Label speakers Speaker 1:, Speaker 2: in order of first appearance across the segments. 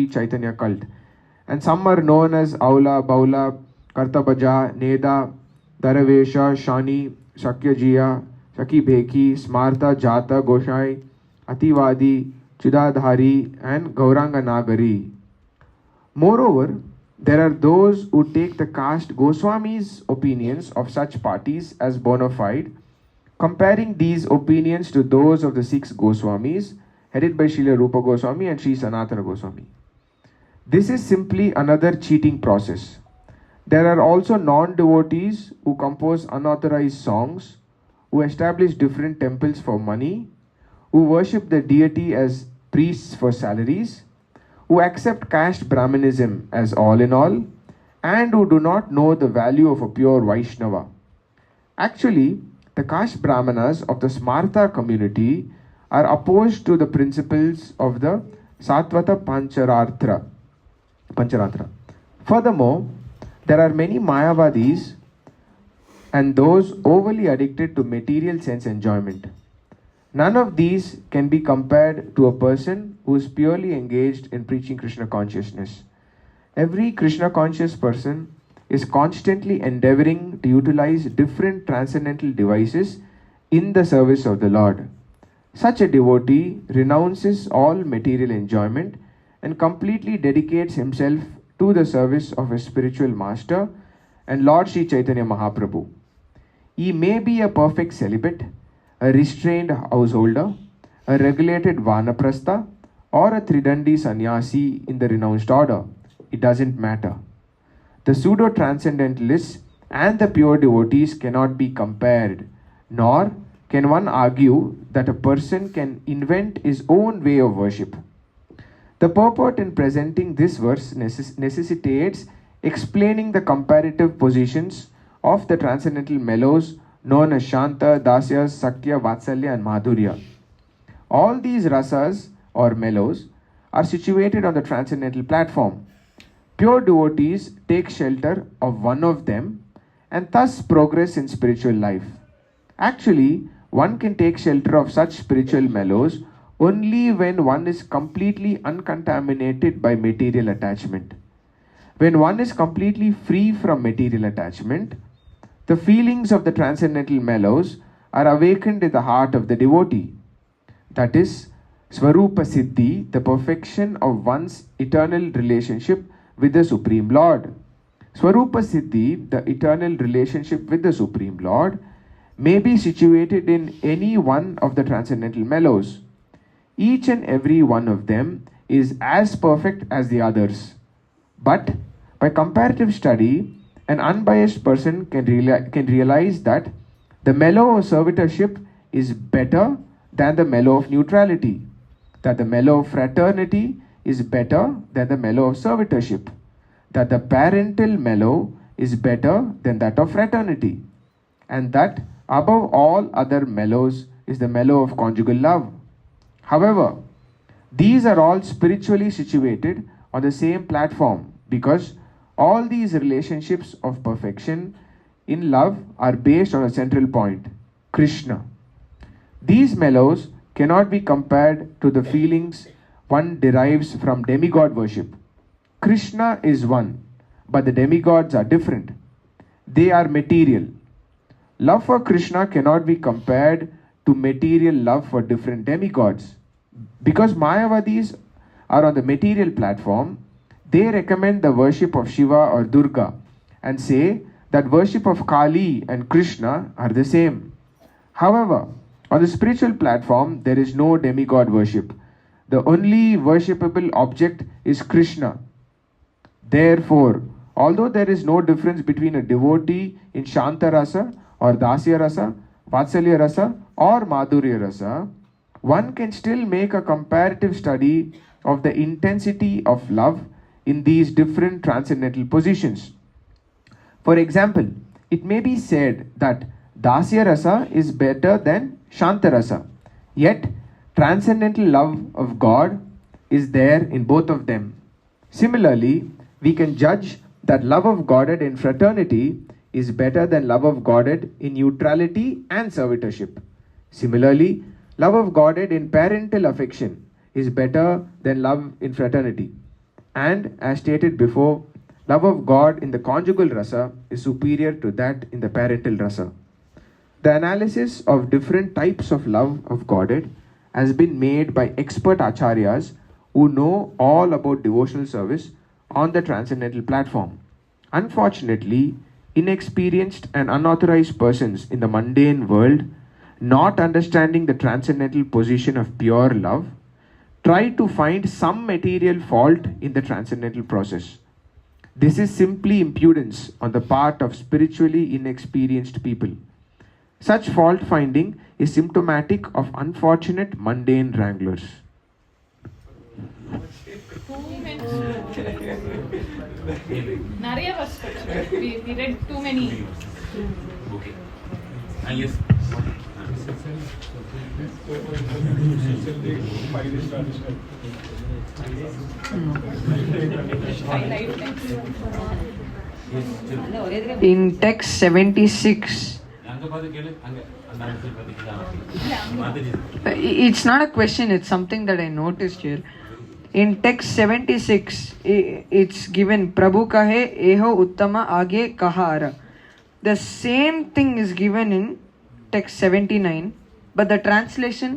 Speaker 1: Caitanya cult. And some are known as Aula, Baula, Kartabaja, Neda, Daravesha, Shani, Shakyajiya, Shaki Bheki, Smartha, Jata, Goshai, Ativadi, Chudadhari, and Gauranga Nagari. Moreover, there are those who take the caste Goswami's opinions of such parties as bona fide, comparing these opinions to those of the six Goswamis, headed by Srila Rupa Goswami and Sri Sanatana Goswami. This is simply another cheating process. There are also non-devotees who compose unauthorized songs, who establish different temples for money, who worship the deity as priests for salaries, who accept caste Brahmanism as all in all, and who do not know the value of a pure Vaishnava. Actually, the caste Brahmanas of the Smartha community are opposed to the principles of the Satvata Pancharatra. Furthermore, there are many Mayavadis and those overly addicted to material sense enjoyment. None of these can be compared to a person who is purely engaged in preaching Krishna consciousness. Every Krishna conscious person is constantly endeavoring to utilize different transcendental devices in the service of the Lord. Such a devotee renounces all material enjoyment and completely dedicates himself to the service of his spiritual master and Lord Sri Chaitanya Mahaprabhu. He may be a perfect celibate, a restrained householder, a regulated vanaprastha, or a tridandi sannyasi in the renounced order. It doesn't matter. The pseudo-transcendentalists and the pure devotees cannot be compared, nor can one argue that a person can invent his own way of worship. The purport in presenting this verse necessitates explaining the comparative positions of the transcendental mellows known as Shanta, Dasya, Sakya, Vatsalya and Madhurya. All these rasas or mellows are situated on the transcendental platform. Pure devotees take shelter of one of them and thus progress in spiritual life. Actually, one can take shelter of such spiritual mellows only when one is completely uncontaminated by material attachment. When one is completely free from material attachment, the feelings of the transcendental mellows are awakened in the heart of the devotee. That is, Swarupa Siddhi, the perfection of one's eternal relationship with the Supreme Lord. Swarupa Siddhi, the eternal relationship with the Supreme Lord, may be situated in any one of the transcendental mellows. Each and every one of them is as perfect as the others. But by comparative study, an unbiased person can realize that the mellow of servitorship is better than the mellow of neutrality, that the mellow of fraternity is better than the mellow of servitorship, that the parental mellow is better than that of fraternity, and that above all other mellows is the mellow of conjugal love. However, these are all spiritually situated on the same platform because all these relationships of perfection in love are based on a central point, Krishna. These mellows cannot be compared to the feelings one derives from demigod worship. Krishna is one, but the demigods are different. They are material. Love for Krishna cannot be compared to material love for different demigods. Because Mayavadis are on the material platform, they recommend the worship of Shiva or Durga and say that worship of Kali and Krishna are the same. However, on the spiritual platform, there is no demigod worship. The only worshipable object is Krishna. Therefore, although there is no difference between a devotee in Shanta Rasa or Dasya Rasa, Vatsalya Rasa or Madhurya Rasa, one can still make a comparative study of the intensity of love in these different transcendental positions. For example, it may be said that Dasya Rasa is better than Shanta Rasa, yet transcendental love of God is there in both of them. Similarly, we can judge that love of Godhead in fraternity is better than love of Godhead in neutrality and servitorship. Similarly, love of Godhead in parental affection is better than love in fraternity. And as stated before, love of God in the conjugal rasa is superior to that in the parental rasa. The analysis of different types of love of Godhead has been made by expert acharyas who know all about devotional service on the transcendental platform. Unfortunately, inexperienced and unauthorized persons in the mundane world, not understanding the transcendental position of pure love, try to find some material fault in the transcendental process. This is simply impudence on the part of spiritually inexperienced people. Such fault finding is symptomatic of unfortunate mundane wranglers.
Speaker 2: 2 minutes. நிறைய verse we read too many.
Speaker 3: Okay. Yes.
Speaker 4: In text 76, it's not a question, it's something that I noticed here. In text 76, it's given Prabhu kahe eho uttama age kahara. The same thing is given in text 79, but the translation,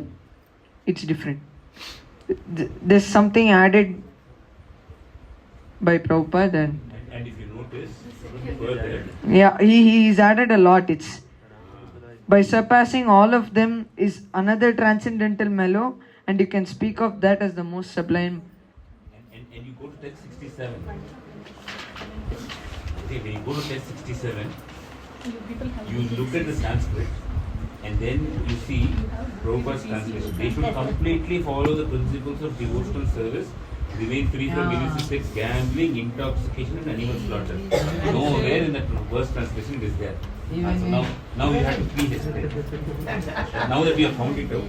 Speaker 4: it's different. There's something added by Prabhupada
Speaker 3: And if you notice further,
Speaker 4: yeah, he's added a lot. It's by surpassing all of them is another transcendental mellow, and you can speak of that as the most sublime.
Speaker 3: and you go to text 67. Okay, when you go to text 67, you look at the Sanskrit and then you see Prabhupada's translation. They should completely follow the principles of devotional service, remain free from illicit sex, gambling, intoxication and animal slaughter. Nowhere in that verse translation it is there. So now you have to please explain. Now that we have found it out,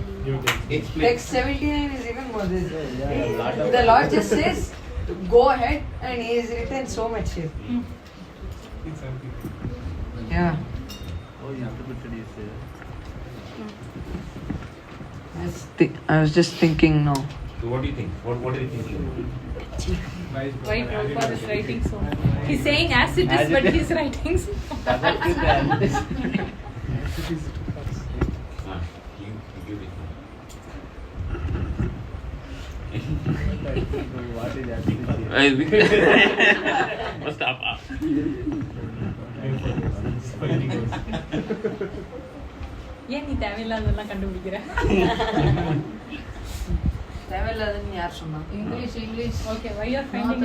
Speaker 3: explain.
Speaker 4: Text 79 is even more this. The Lord just says, go ahead, and He has written so much here. Yeah. I was just thinking now.
Speaker 3: So what do you think? What are you thinking?
Speaker 2: Why Prabhupada is writing so much? He's saying as it is, but he's writing so much.
Speaker 3: You give it. Stop.
Speaker 2: ஏன் நீ தேவையில்லாதெல்லாம் கண்டுபிடிக்கிற?
Speaker 4: தேவையில்லாதன்னு யார் சொன்னா?
Speaker 2: English. Okay, why you are finding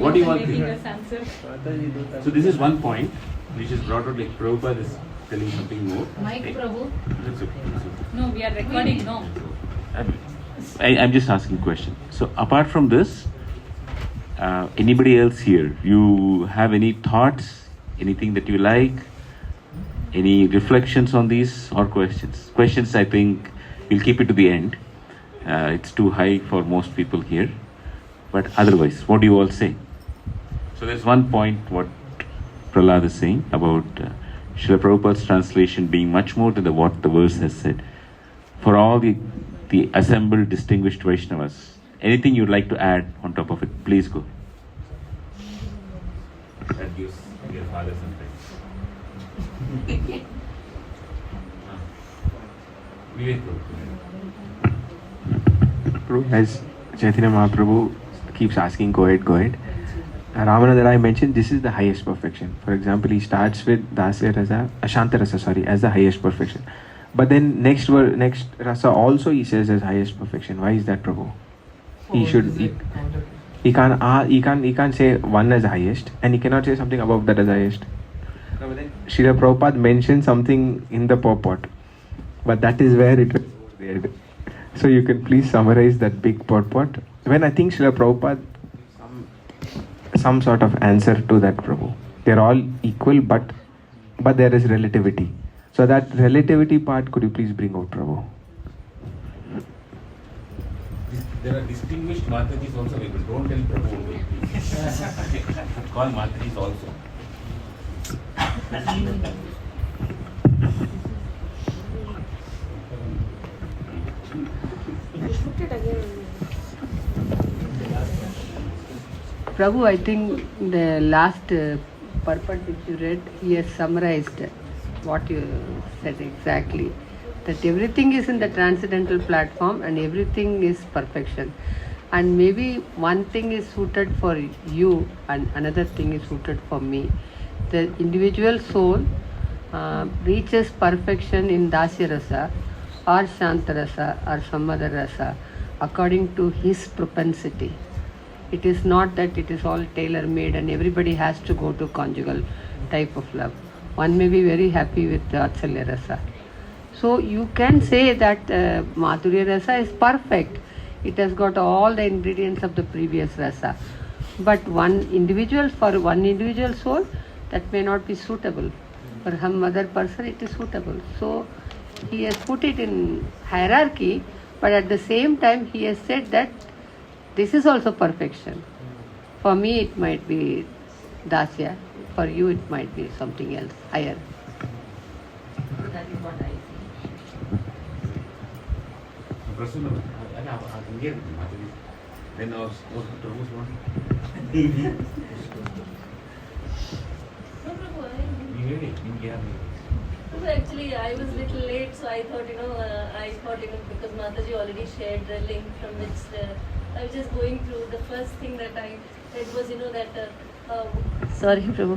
Speaker 3: What do you want?
Speaker 2: making us answer?
Speaker 3: So this is one point which is brought out, like Prabhupada is telling something more.
Speaker 2: Mike Prabhu.
Speaker 3: That's okay.
Speaker 2: No, we are recording. No.
Speaker 3: I'm just asking a question. So apart from this, anybody else here, you have any thoughts, anything that you like, any reflections on these or questions? Questions, I think we'll keep it to the end. It's too high for most people here. But otherwise, what do you all say? So there's one point what Prahlad is saying about Srila Prabhupada's translation being much more than what the verse has said. For all the assembled distinguished Vaishnavas, anything you'd like to add on top of it, please go. That gives your father some time. Vivek
Speaker 1: Prabhu, as Chaitanya Mahaprabhu keeps asking, go ahead, go ahead. Ramananda I mentioned this is the highest perfection. For example, he starts with Dasya Rasa, Ashanta Rasa, as the highest perfection. But then next Rasa also he says as highest perfection. Why is that, Prabhu? He can't say one as highest, and he cannot say something above that as highest. Srila Prabhupada mentioned something in the purport, but that is where it was there. So you can please summarize that big purport. When I think Srila Prabhupada some sort of answer to that, Prabhu. They're all equal, but there is relativity. So that relativity part, could you please bring out, Prabhu?
Speaker 3: There are distinguished Matajis also available. Don't tell Prabhu only. Call Matajis also.
Speaker 5: Prabhu, I think the last purport which you read, he has summarized what you said exactly. That everything is in the transcendental platform and everything is perfection. And maybe one thing is suited for you and another thing is suited for me. The individual soul reaches perfection in Dasya Rasa or Shanta Rasa or some other rasa according to his propensity. It is not that it is all tailor made and everybody has to go to conjugal type of love. One may be very happy with Vatsalya Rasa. So you can say that Madhurya Rasa is perfect. It has got all the ingredients of the previous rasa. But for one individual soul, that may not be suitable. For some other person, it is suitable. So he has put it in hierarchy, but at the same time, he has said that this is also perfection. For me, it might be Dasya. For you, it might be something else, higher. That is what I see.
Speaker 3: Then
Speaker 6: No,
Speaker 7: actually, I was a little late, so I thought, because Mataji already shared the link from which I was just going through. The first thing that I read was, sorry, Prabhu.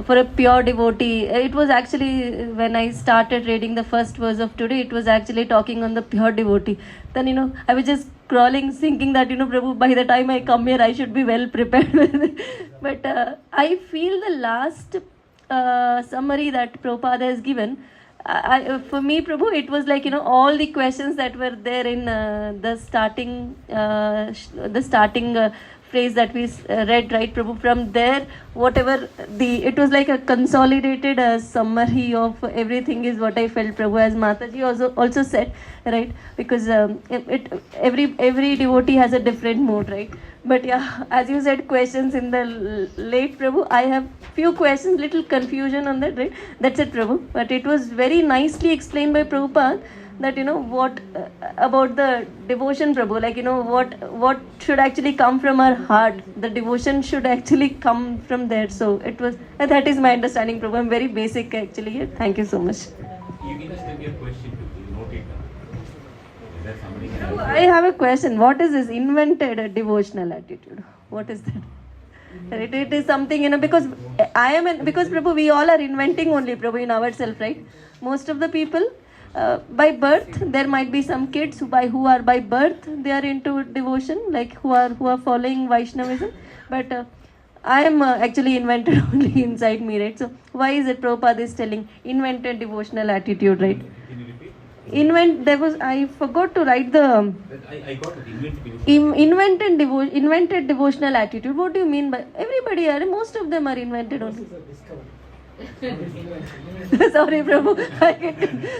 Speaker 7: For a pure devotee, it was actually when I started reading the first verse of today, it was actually talking on the pure devotee. Then, I was just crawling, thinking that, Prabhu, by the time I come here, I should be well prepared with it. But I feel the last summary that Prabhupada has given, for me, Prabhu, it was like, all the questions that were there in the starting phrase that we read, right, Prabhu, from there, whatever it was like a consolidated summary of everything is what I felt, Prabhu, as Mataji also said, right, because every devotee has a different mood, right, but yeah, as you said, questions in the late, Prabhu, I have few questions, little confusion on that, right, that's it, Prabhu, but it was very nicely explained by Prabhupada, that what about the devotion, Prabhu, like what should actually come from our heart, the devotion should actually come from there. So it was that is my understanding, Prabhu. I'm very basic actually here. Thank you so much.
Speaker 3: You can just give me a question to note it down. Is that something
Speaker 7: Prabhu, I have a question. What is this invented devotional attitude? What is that? It is something, because because Prabhu, we all are inventing only, Prabhu, in ourselves, right? Most of the people by birth, there might be some kids who are by birth they are into devotion, like who are following Vaishnavism, but I am actually invented only inside me, right? So why is it Prabhupada is telling invented devotional attitude, right? I forgot to write the
Speaker 3: I got it.
Speaker 7: Invented devotional attitude. What do you mean by everybody most of them are invented only. Sorry, Prabhu.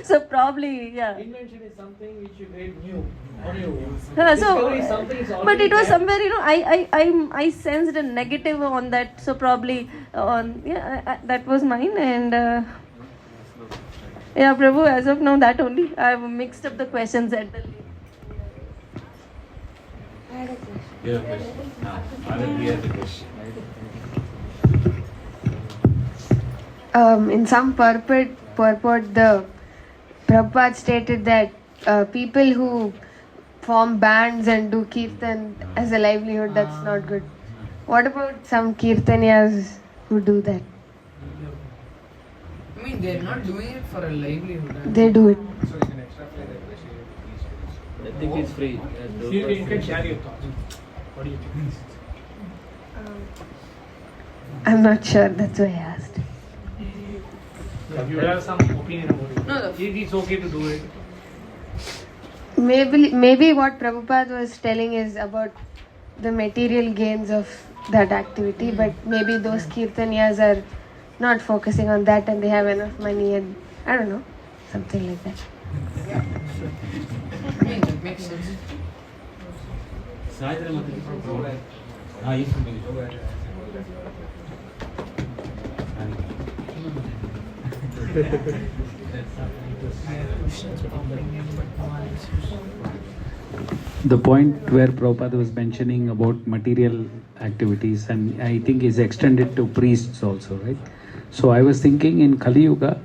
Speaker 7: So probably, yeah.
Speaker 6: Invention is something which you made new on your own.
Speaker 7: So,
Speaker 6: Discovery is something is already
Speaker 7: but it was
Speaker 6: there.
Speaker 7: somewhere, I sensed a negative on that. So probably, that was mine. And yeah, Prabhu, as of now, that only. I have mixed up the questions at the link.
Speaker 3: You have a question. Anand, you have a question.
Speaker 8: In some purport, the Prabhupada stated that people who form bands and do kirtan as a livelihood, that's not good. What about some kirtanyas who do that?
Speaker 4: I mean, they're not doing it for a livelihood.
Speaker 8: They do it.
Speaker 6: I think it's free. You can share your thoughts. What do you think?
Speaker 8: I'm not sure, that's why I asked.
Speaker 6: You have some opinion about it.
Speaker 4: No.
Speaker 6: It's okay to do it.
Speaker 8: Maybe what Prabhupada was telling is about the material gains of that activity, but maybe those kirtanyas are not focusing on that and they have enough money and I don't know, something like that.
Speaker 4: I mean, that makes sense.
Speaker 9: the point where Prabhupada was mentioning about material activities, and I think is extended to priests also, right? So I was thinking in Kali Yuga,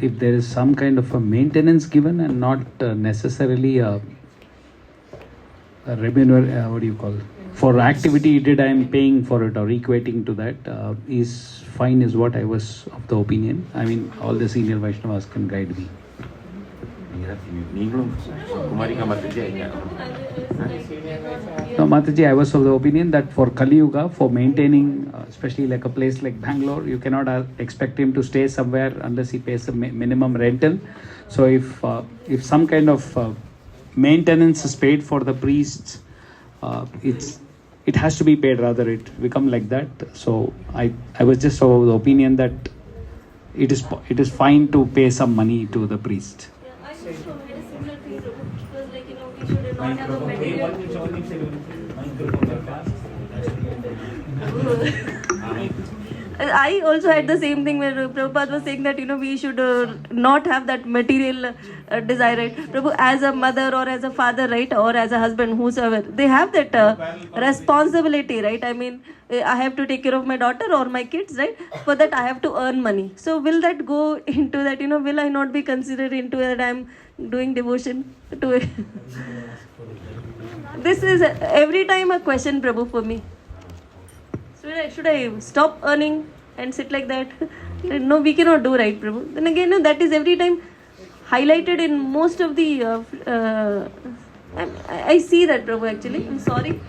Speaker 9: if there is some kind of a maintenance given and not necessarily a what do you call, for activity you did, I am paying for it or equating to that, is fine, is what I was of the opinion. I mean, all the senior Vaishnavas can guide me. No, Mataji, I was of the opinion that for Kali Yuga, for maintaining, especially like a place like Bangalore, you cannot expect him to stay somewhere unless he pays a minimum rental. So if some kind of maintenance is paid for the priests, it has to be paid, rather it become like that. So I was just of the opinion that it is fine to pay some money to the priest.
Speaker 7: I also had a similar thing, because like, we should not have a material. I also had the same thing where Prabhupada was saying that we should not have that material desire, right? Prabhu, as a mother or as a father, right, or as a husband, whosoever, they have that responsibility, right? I mean, I have to take care of my daughter or my kids, right? For that I have to earn money. So will that go into that? Will I not be considered into that I'm doing devotion to it? This is every time a question, Prabhu, for me. Should I stop earning and sit like that? No, we cannot do, right, Prabhu? Then again, that is every time highlighted in most of the... I see that, Prabhu, actually. I'm sorry.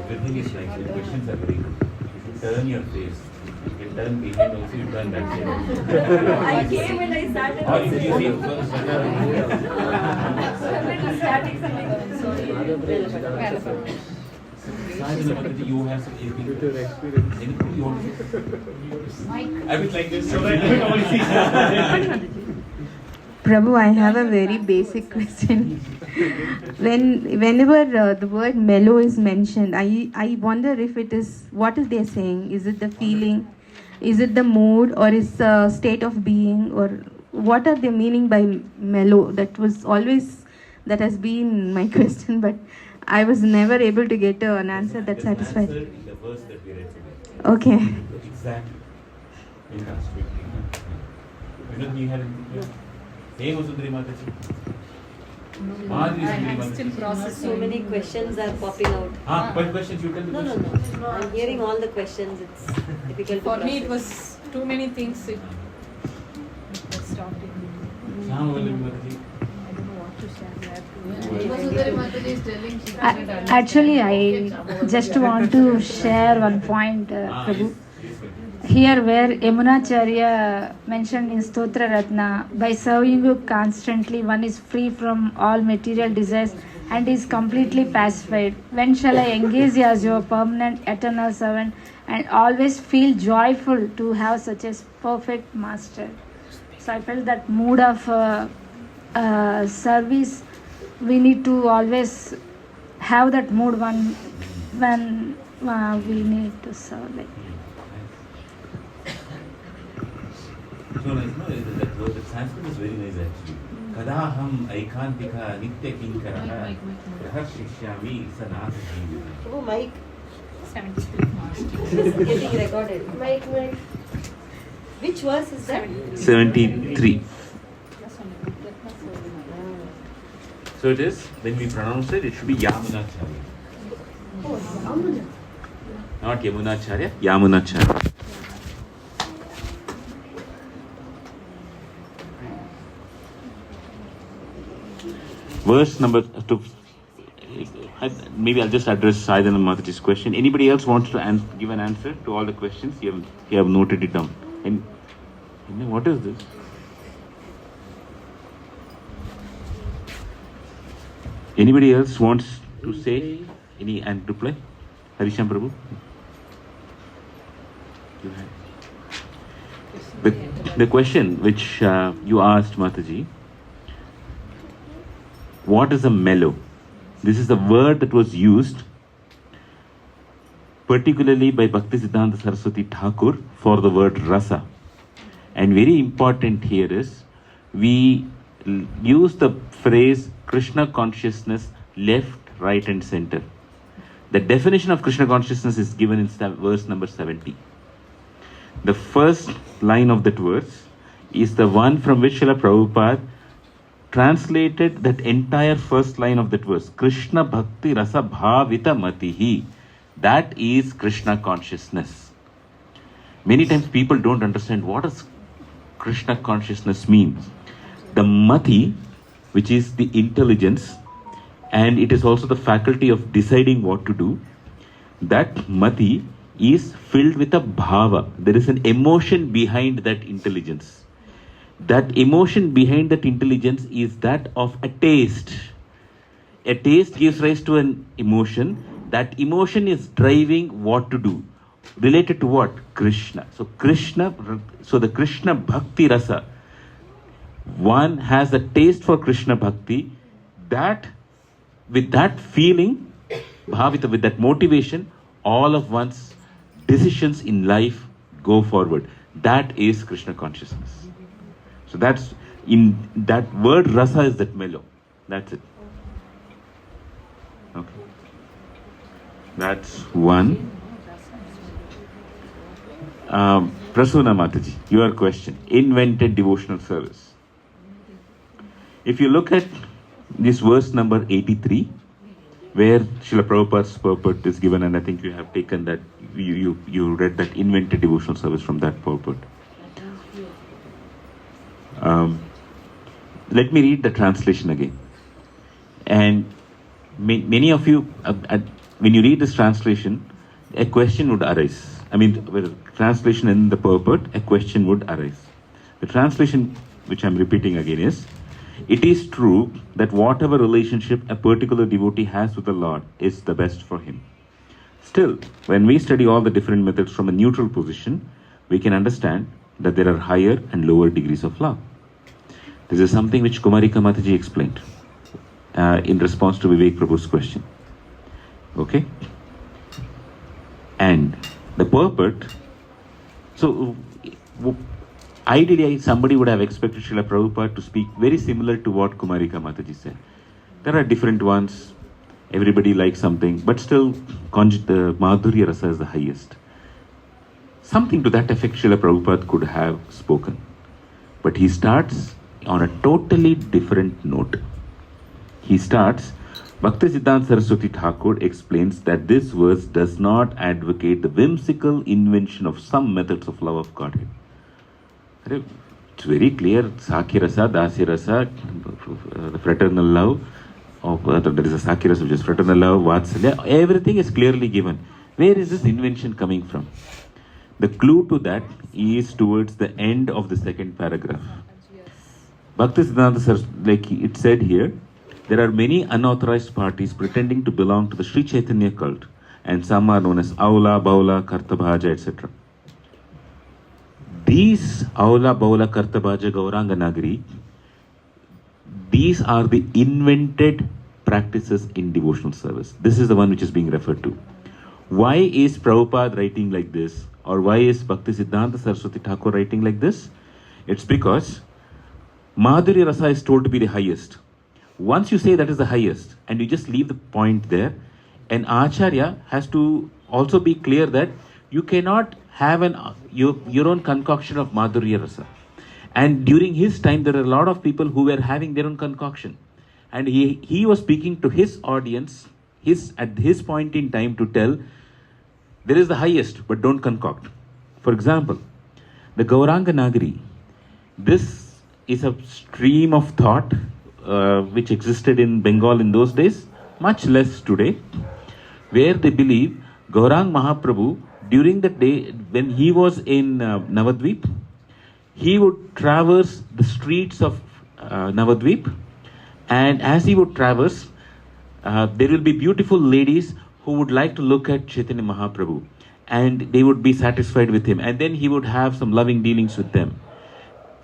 Speaker 3: The thing is, like, the questions are very good. You should turn your face. You can turn behind also, you turn that side also.
Speaker 7: I came and I sat and
Speaker 3: Or if you see first, you have some anything you want to say? I would like this so that everybody sees.
Speaker 10: Prabhu, I have a very basic question. Whenever the word mellow is mentioned, I wonder if it is, what is they saying? Is it the feeling? Is it the mood, or is the state of being, or what are they meaning by mellow? That has been my question, but I was never able to get an answer that satisfied.
Speaker 3: In the verse that we read today.
Speaker 10: Okay.
Speaker 3: Exactly. You have anything? Hey, Sundari Mataji.
Speaker 2: I'm still processing.
Speaker 7: So many questions are popping out.
Speaker 3: But questions, you tell the questions.
Speaker 7: No. I'm hearing all the questions. It's difficult
Speaker 2: For
Speaker 7: to
Speaker 2: me, it
Speaker 7: process.
Speaker 2: was too many things. It stopped in. I don't know what to share.
Speaker 11: Actually, I just want to share one point, Prabhu. Here where Yamunacharya mentioned in Stotra Ratna, by serving you constantly, one is free from all material desires and is completely pacified. When shall I engage as your permanent eternal servant and always feel joyful to have such a perfect master? So I felt that mood of service, we need to always have that mood when we need to serve. Like.
Speaker 3: So nice, no? The Sanskrit is very nice actually. Kadaham aikantika nitya kinkaraha rahashishyami sanasajīvi.
Speaker 7: Oh, Mike.
Speaker 2: 73.
Speaker 7: This is getting recorded. Mike. Which verse is that?
Speaker 3: 73. So it is, when we pronounce it, it should be Yamunacharya.
Speaker 7: Oh, Yamunacharya.
Speaker 3: Not Yamunacharya, Yamunacharya. Verse number 2. Maybe I'll just address Saidana Mataji's question. Anybody else wants to give an answer to all the questions? You have noted it down. And what is this? Anybody else wants to say any and reply? Harisham Prabhu? The question which you asked Mataji, what is a mellow? This is the word that was used particularly by Bhaktisiddhanta Saraswati Thakur for the word rasa. And very important here is, we use the phrase Krishna consciousness left, right, and center. The definition of Krishna consciousness is given in verse number 70. The first line of that verse is the one from which Srila Prabhupada translated that entire first line of that verse. Krishna Bhakti Rasa Bhavita Matihi. That is Krishna consciousness. Many times people don't understand what does Krishna consciousness mean. The Mati, which is the intelligence, and it is also the faculty of deciding what to do, that Mati is filled with a bhava. There is an emotion behind that intelligence. That emotion behind that intelligence is that of a taste. A taste gives rise to an emotion. That emotion is driving what to do. Related to what? Krishna. So the Krishna Bhakti Rasa. One has a taste for Krishna Bhakti. That, with that feeling, bhavita, with that motivation, all of one's decisions in life go forward. That is Krishna consciousness. So that's, in that word rasa is that mellow. That's it. Okay. That's one. Prasuna Mataji, your question. Invented devotional service. If you look at this verse number 83, where Srila Prabhupada's purport is given, and I think you have taken that, you read that invented devotional service from that purport. Let me read the translation again. And many of you, when you read this translation, a question would arise. I mean, with translation in the purport, a question would arise. The translation, which I'm repeating again, is, it is true that whatever relationship a particular devotee has with the Lord is the best for him. Still, when we study all the different methods from a neutral position, we can understand that there are higher and lower degrees of love. This is something which Kumarika Mataji explained in response to Vivek Prabhu's question. Okay? And the purport, so ideally somebody would have expected Srila Prabhupada to speak very similar to what Kumarika Mataji said. There are different ones, everybody likes something, but still the Madhurya Rasa is the highest. Something to that effect Srila Prabhupada could have spoken. But he starts on a totally different note. He starts, Bhaktisiddhanta Saraswati Thakur explains that this verse does not advocate the whimsical invention of some methods of love of Godhead. It's very clear, Sakya Rasa, Dasya Rasa, the fraternal love, there is a Sakya Rasa which is fraternal love, Vatsalya, everything is clearly given. Where is this invention coming from? The clue to that is towards the end of the second paragraph. Bhaktisiddhanta Saraswati, like it said here, there are many unauthorized parties pretending to belong to the Sri Caitanya cult, and some are known as Aula, Baula, Kartabhaja, etc. These Aula, Baula, Kartabhaja, Gauranga Nagari, these are the invented practices in devotional service. This is the one which is being referred to. Why is Prabhupada writing like this? Or why is Bhaktisiddhanta Saraswati Thakur writing like this? It's because Madhurya Rasa is told to be the highest. Once you say that is the highest, and you just leave the point there, an Acharya has to also be clear that you cannot have your own concoction of Madhurya Rasa. And during his time, there are a lot of people who were having their own concoction. And he was speaking to his audience, at his point in time, to tell, there is the highest, but don't concoct. For example, the Gauranga Nagari, this is a stream of thought which existed in Bengal in those days, much less today, where they believe Gaurang Mahaprabhu, during the day when he was in Navadvip, he would traverse the streets of Navadvip, and as he would traverse, there will be beautiful ladies who would like to look at Chaitanya Mahaprabhu, and they would be satisfied with him, and then he would have some loving dealings with them.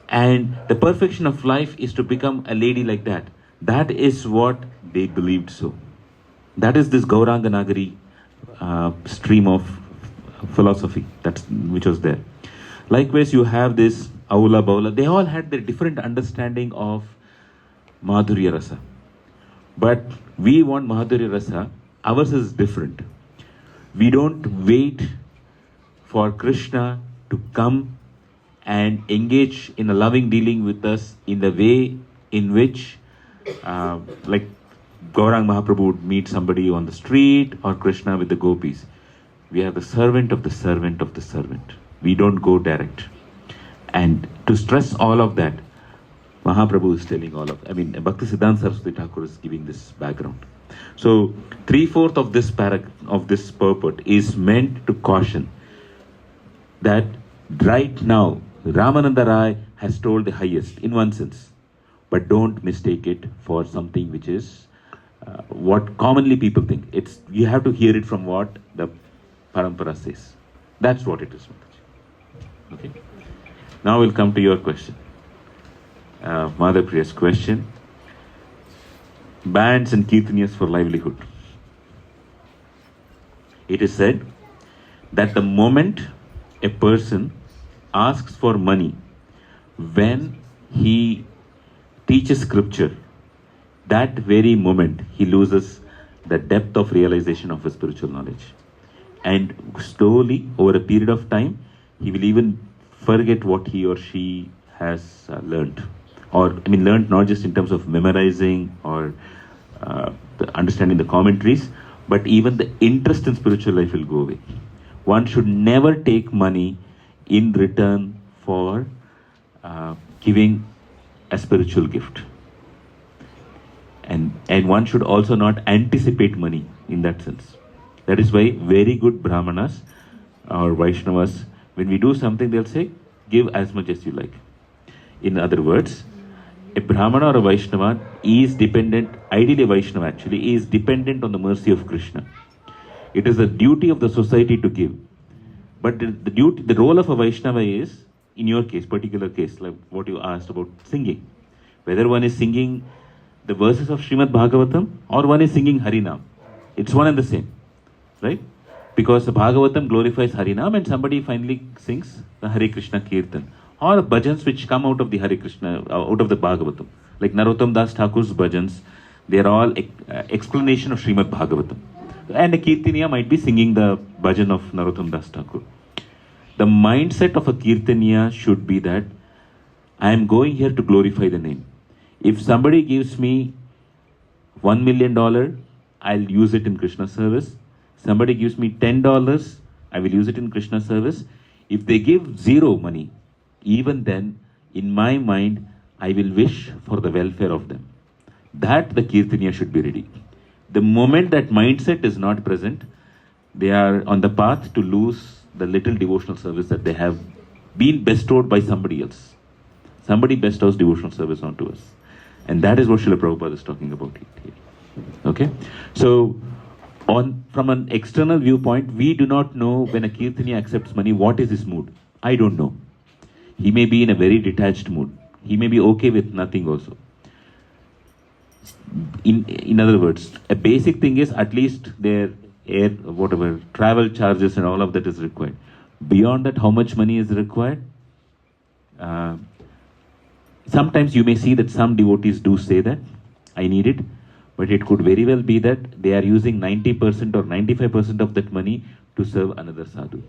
Speaker 3: And the perfection of life is to become a lady like that. That is what they believed so. That is this Gauranga Nagari stream of philosophy which was there. Likewise, you have this Aula Baula. They all had their different understanding of Madhurya Rasa. But we want Madhurya Rasa. Ours is different. We don't wait for Krishna to come and engage in a loving dealing with us in the way in which, like Gaurang Mahaprabhu would meet somebody on the street, or Krishna with the gopis. We are the servant of the servant of the servant. We don't go direct. And to stress all of that, Mahaprabhu is telling all of, Bhaktisiddhanta Saraswati Thakur is giving this background. So 3/4 of this purport is meant to caution that right now Ramananda Rai has told the highest in one sense, but don't mistake it for something which is what commonly people think. You have to hear it from what the Parampara says. That's what it is. Okay. Now we'll come to your question. Mother Priya's question. Bands and kirtanias for livelihood. It is said that the moment a person asks for money when he teaches scripture, that very moment he loses the depth of realization of his spiritual knowledge. And slowly, over a period of time, he will even forget what he or she has learned. Learned not just in terms of memorizing or understanding the commentaries, but even the interest in spiritual life will go away. One should never take money in return for giving a spiritual gift. And one should also not anticipate money in that sense. That is why very good Brahmanas or Vaishnavas, when we do something, they'll say, give as much as you like. In other words, a Brahmana or a Vaishnava is dependent, ideally a Vaishnava actually, is dependent on the mercy of Krishna. It is the duty of the society to give. But the role of a Vaishnava is, in your case, particular case, like what you asked about singing. Whether one is singing the verses of Srimad Bhagavatam or one is singing Harinam. It's one and the same, right? Because the Bhagavatam glorifies Harinam and somebody finally sings the Hare Krishna Kirtan. Or the bhajans which come out of the Hare Krishna, out of the Bhagavatam. Like Narottam Das Thakur's bhajans, they are all explanation of Srimad Bhagavatam. And a Kirtaniya might be singing the bhajan of Narottam Das Thakur. The mindset of a Kirtaniya should be that I am going here to glorify the name. If somebody gives me $1 million, I'll use it in Krishna service. Somebody gives me $10, I will use it in Krishna service. If they give zero money, even then, in my mind, I will wish for the welfare of them. That the Kirtaniya should be ready. The moment that mindset is not present, they are on the path to lose the little devotional service that they have been bestowed by somebody else. Somebody bestows devotional service onto us. And that is what Srila Prabhupada is talking about here. Okay? So, from an external viewpoint, we do not know when a Kirtaniya accepts money, what is his mood. I don't know. He may be in a very detached mood. He may be okay with nothing also. In other words, a basic thing is at least their travel charges and all of that is required. Beyond that, how much money is required? Sometimes you may see that some devotees do say that, I need it. But it could very well be that they are using 90% or 95% of that money to serve another sadhu.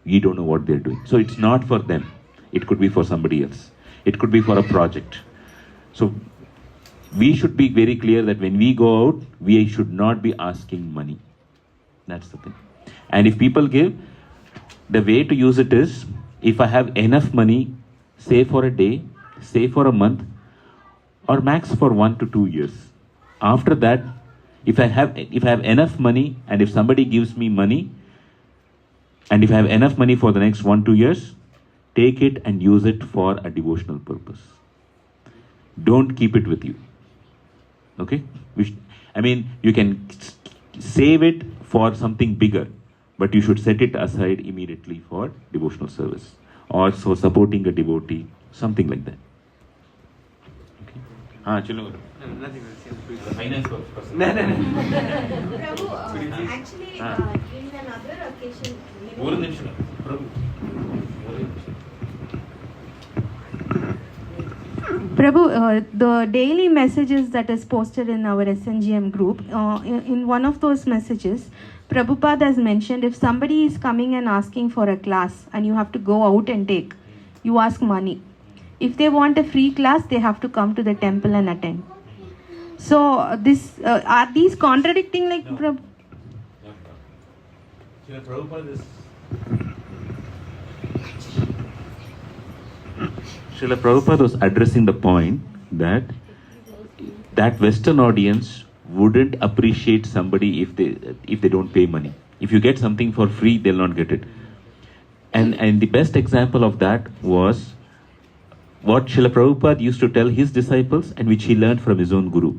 Speaker 3: We don't know what they're doing. So it's not for them. It could be for somebody else. It could be for a project. So we should be very clear that when we go out, we should not be asking money. That's the thing. And if people give, the way to use it is, if I have enough money, say for a day, say for a month, or max for 1 to 2 years. After that, if I have enough money, and if somebody gives me money, and if I have enough money for the next 1-2 years, take it and use it for a devotional purpose. Don't keep it with you. Okay? You can save it for something bigger, but you should set it aside immediately for devotional service or for supporting a devotee, something like that. Okay?
Speaker 6: Nothing.
Speaker 3: Finance
Speaker 12: Prabhu, actually, in another occasion,
Speaker 10: Prabhu, the daily messages that is posted in our SNGM group, in one of those messages, Prabhupada has mentioned if somebody is coming and asking for a class and you have to go out and take, you ask money. If they want a free class, they have to come to the temple and attend. So this are these contradicting like?
Speaker 3: No. Srila Prabhupada was addressing the point that Western audience wouldn't appreciate somebody if they don't pay money. If you get something for free, they'll not get it. And the best example of that was what Srila Prabhupada used to tell his disciples and which he learned from his own guru.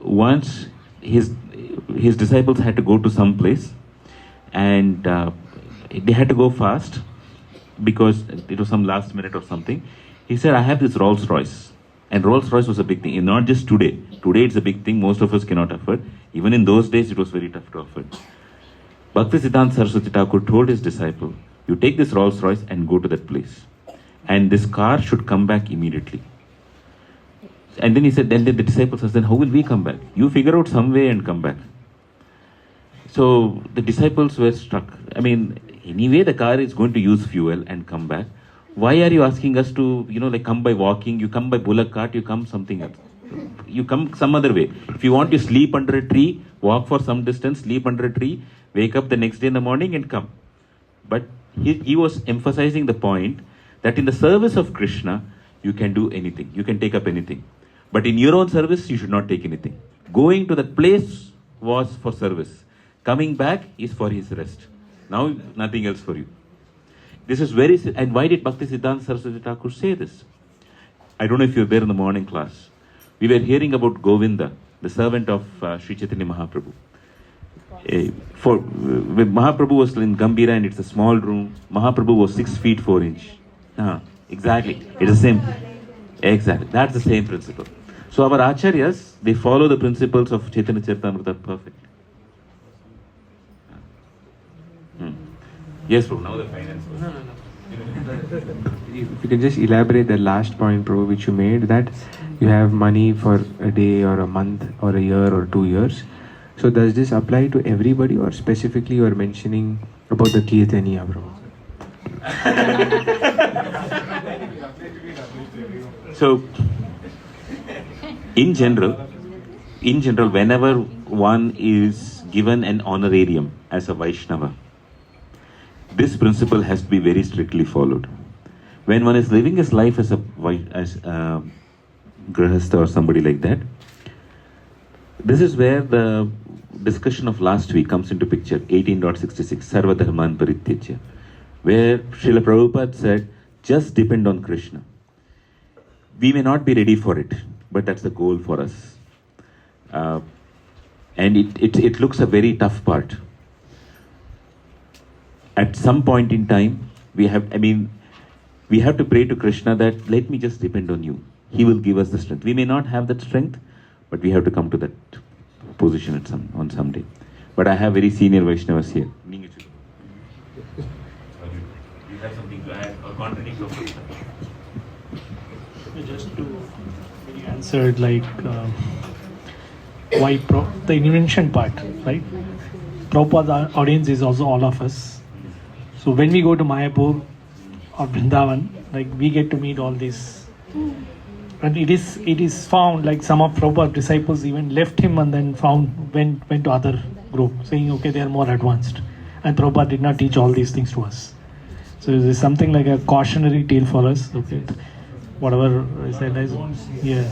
Speaker 3: Once his disciples had to go to some place and they had to go fast because it was some last minute or something. He said, I have this Rolls Royce. And Rolls Royce was a big thing, and not just today. Today it's a big thing, most of us cannot afford. Even in those days it was very tough to afford. Bhaktisiddhanta Saraswati Thakur told his disciple, you take this Rolls Royce and go to that place. And this car should come back immediately. And then he said, then the disciples said, then how will we come back? You figure out some way and come back. So the disciples were struck. I mean, anyway the car is going to use fuel and come back. Why are you asking us to, come by walking, you come by bullock cart, you come something else. You come some other way. If you want to sleep under a tree, walk for some distance, sleep under a tree, wake up the next day in the morning and come. But he was emphasizing the point that in the service of Krishna, you can do anything. You can take up anything. But in your own service, you should not take anything. Going to that place was for service. Coming back is for his rest. Now, nothing else for you. This is very... And why did Bhaktisiddhanta Saraswati Thakur say this? I don't know if you were there in the morning class. We were hearing about Govinda, the servant of Sri Chaitanya Mahaprabhu. When Mahaprabhu was in Gambhira and it's a small room, Mahaprabhu was 6 feet 4 inch. Exactly. It's the same. Exactly. That's the same principle. So our Acharyas, they follow the principles of Chaitanya Caritamrita perfectly. Yes, Prabhu. Now the finance.
Speaker 1: If you can just elaborate the last point, Prabhu, which you made, that you have money for a day or a month or a year or 2 years. So does this apply to everybody or specifically you are mentioning about the Caitanya, Prabhu?
Speaker 3: So, in general, whenever one is given an honorarium as a Vaishnava, this principle has to be very strictly followed. When one is living his life as a grahastha or somebody like that, this is where the discussion of last week comes into picture, 18.66, Sarva Dharman Parityajya, where Srila Prabhupada said, just depend on Krishna. We may not be ready for it, but that's the goal for us. And it looks a very tough part. At some point in time, we have to pray to Krishna that let me just depend on you. He will give us the strength. We may not have that strength, but we have to come to that position on some day. But I have very senior Vaishnavas here. You have something to add or contradict?
Speaker 13: Just to answer why the invention part, right? Prabhupada's audience is also all of us. So when we go to Mayapur or Vrindavan, we get to meet all this. And it is found some of Prabhupada's disciples even left him and then went to other group saying, okay, they are more advanced. And Prabhupada did not teach all these things to us. So it is something like a cautionary tale for us. Okay, whatever I said, yeah.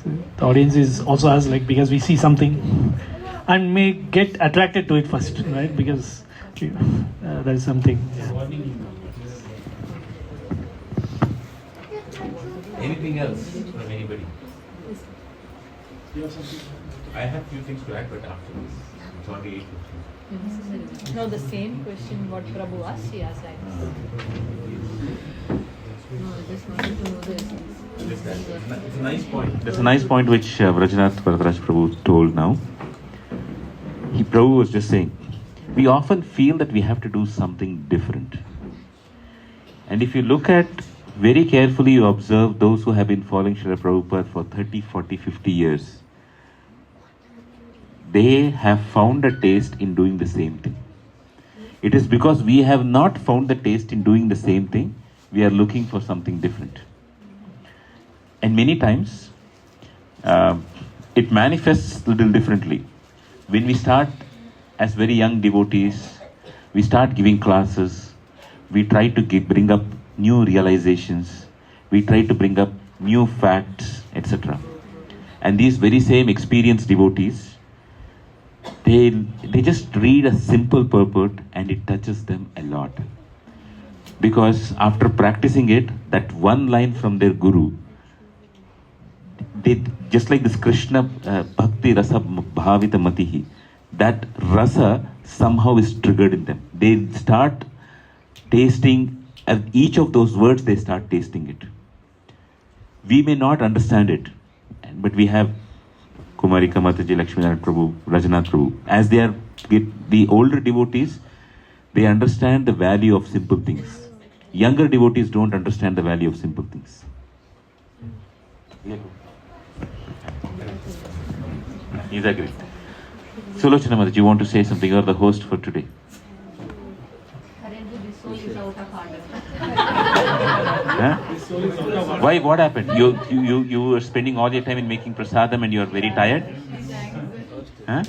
Speaker 13: So the audience is also us, because we see something and may get attracted to it first, right? Because there is something. Yeah.
Speaker 3: Anything else from anybody? I have few things to add, but after this, it's only 8:15.
Speaker 2: No, the same question what Prabhu asked, he asked like No, I just wanted to know this.
Speaker 3: It's a nice point. That's a nice point which Vrajanath Varadaraj Prabhu told now. Prabhu was just saying, we often feel that we have to do something different. And if you look at very carefully you observe those who have been following Srila Prabhupada for 30, 40, 50 years, they have found a taste in doing the same thing. It is because we have not found the taste in doing the same thing, we are looking for something different. And many times, it manifests a little differently. When we start as very young devotees, we start giving classes, we try to bring up new realizations, we try to bring up new facts, etc. And these very same experienced devotees, they just read a simple purport and it touches them a lot. Because after practicing it, that one line from their guru, they just like this Krishna Bhakti Rasa Bhavita Matihi, that rasa somehow is triggered in them. They start tasting, each of those words they start tasting it. We may not understand it, but we have Kumarika Mataji, Lakshminarayan Prabhu, Rajanath Prabhu. As they are the older devotees, they understand the value of simple things. Younger devotees don't understand the value of simple things. Is that great? Sulochana Mataji, you want to say something? You are the host for today. Huh? Why? What happened? You were spending all your time in making prasadam and you are very tired? Huh?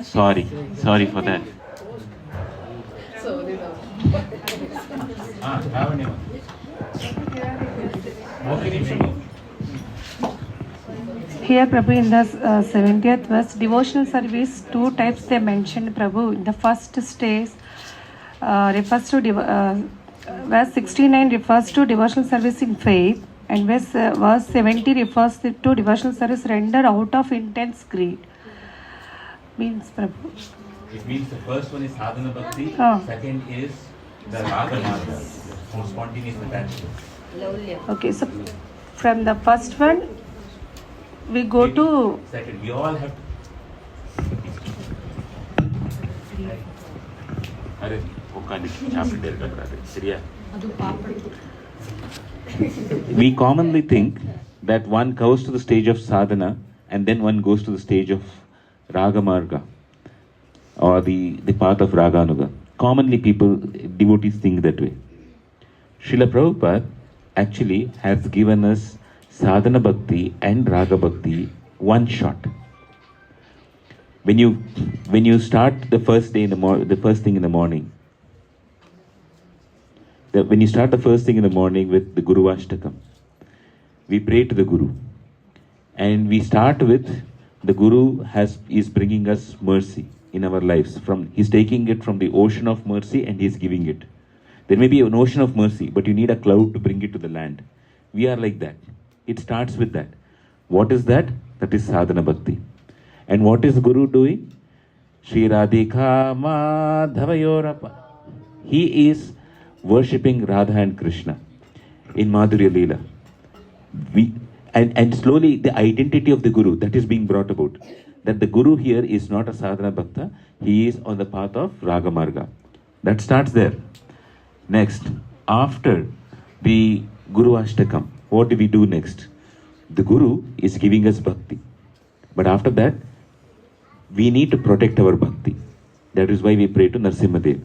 Speaker 3: Sorry for that.
Speaker 14: Here, Prabhu, in the 70th verse, devotional service, two types they mentioned, Prabhu. The first stage refers to verse 69 refers to devotional service in faith, and verse 70 refers to devotional service rendered out of intense greed. Means, Prabhu.
Speaker 3: It means the first one is sadhana bhakti, second is the raga marga, for spontaneous attachment.
Speaker 14: Okay, so from the first one, we go to
Speaker 3: second. We all have we commonly think that one goes to the stage of sadhana and then one goes to the stage of raga marga or the path of raganuga. Commonly devotees think that way. Srila Prabhupada actually has given us sadhana bhakti and raga bhakti one shot. When you start the first thing in the morning, when you start the first thing in the morning with the Guru Ashtakam, we pray to the Guru, and we start with the Guru is bringing us mercy in our lives. He's taking it from the ocean of mercy and he's giving it. There may be an ocean of mercy, but you need a cloud to bring it to the land. We are like that. It starts with that. What is that? That is sadhana bhakti. And what is Guru doing? Shri Radhika Madhava-yorapa. He is worshipping Radha and Krishna in Madhya-lila. And slowly the identity of the Guru, that is being brought about. That the Guru here is not a sadhana bhakta, he is on the path of Raga Marga. That starts there. Next, after the Guru Ashtakam, what do we do next? The Guru is giving us bhakti. But after that, we need to protect our bhakti. That is why we pray to Narasimhadev.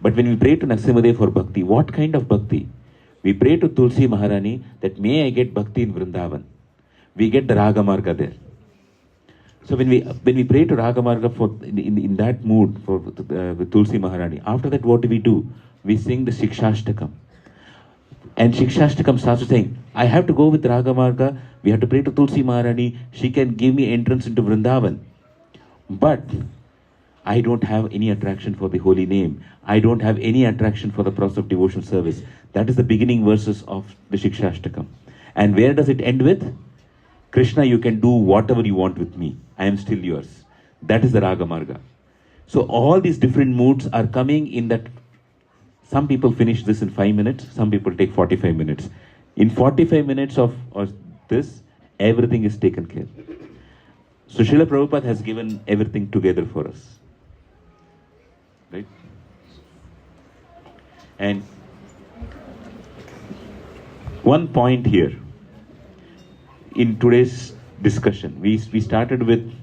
Speaker 3: But when we pray to Narasimhadev for bhakti, what kind of bhakti? We pray to Tulsi Maharani that may I get bhakti in Vrindavan. We get the Raga Marga there. So when we pray to Raga Marga in that mood with Tulsi Maharani, after that what do? We sing the Shikshashtakam. And Shikshashtakam starts saying, I have to go with Raga Marga, we have to pray to Tulsi Maharani, she can give me entrance into Vrindavan. But I don't have any attraction for the holy name. I don't have any attraction for the process of devotional service. That is the beginning verses of the Shikshashtakam. And where does it end with? Krishna, you can do whatever you want with me. I am still yours. That is the Raga Marga. So all these different moods are coming in that. Some people finish this in 5 minutes. Some people take 45 minutes. In 45 minutes of this, everything is taken care. So Srila Prabhupada has given everything together for us. Right? And One point here in today's discussion, we started with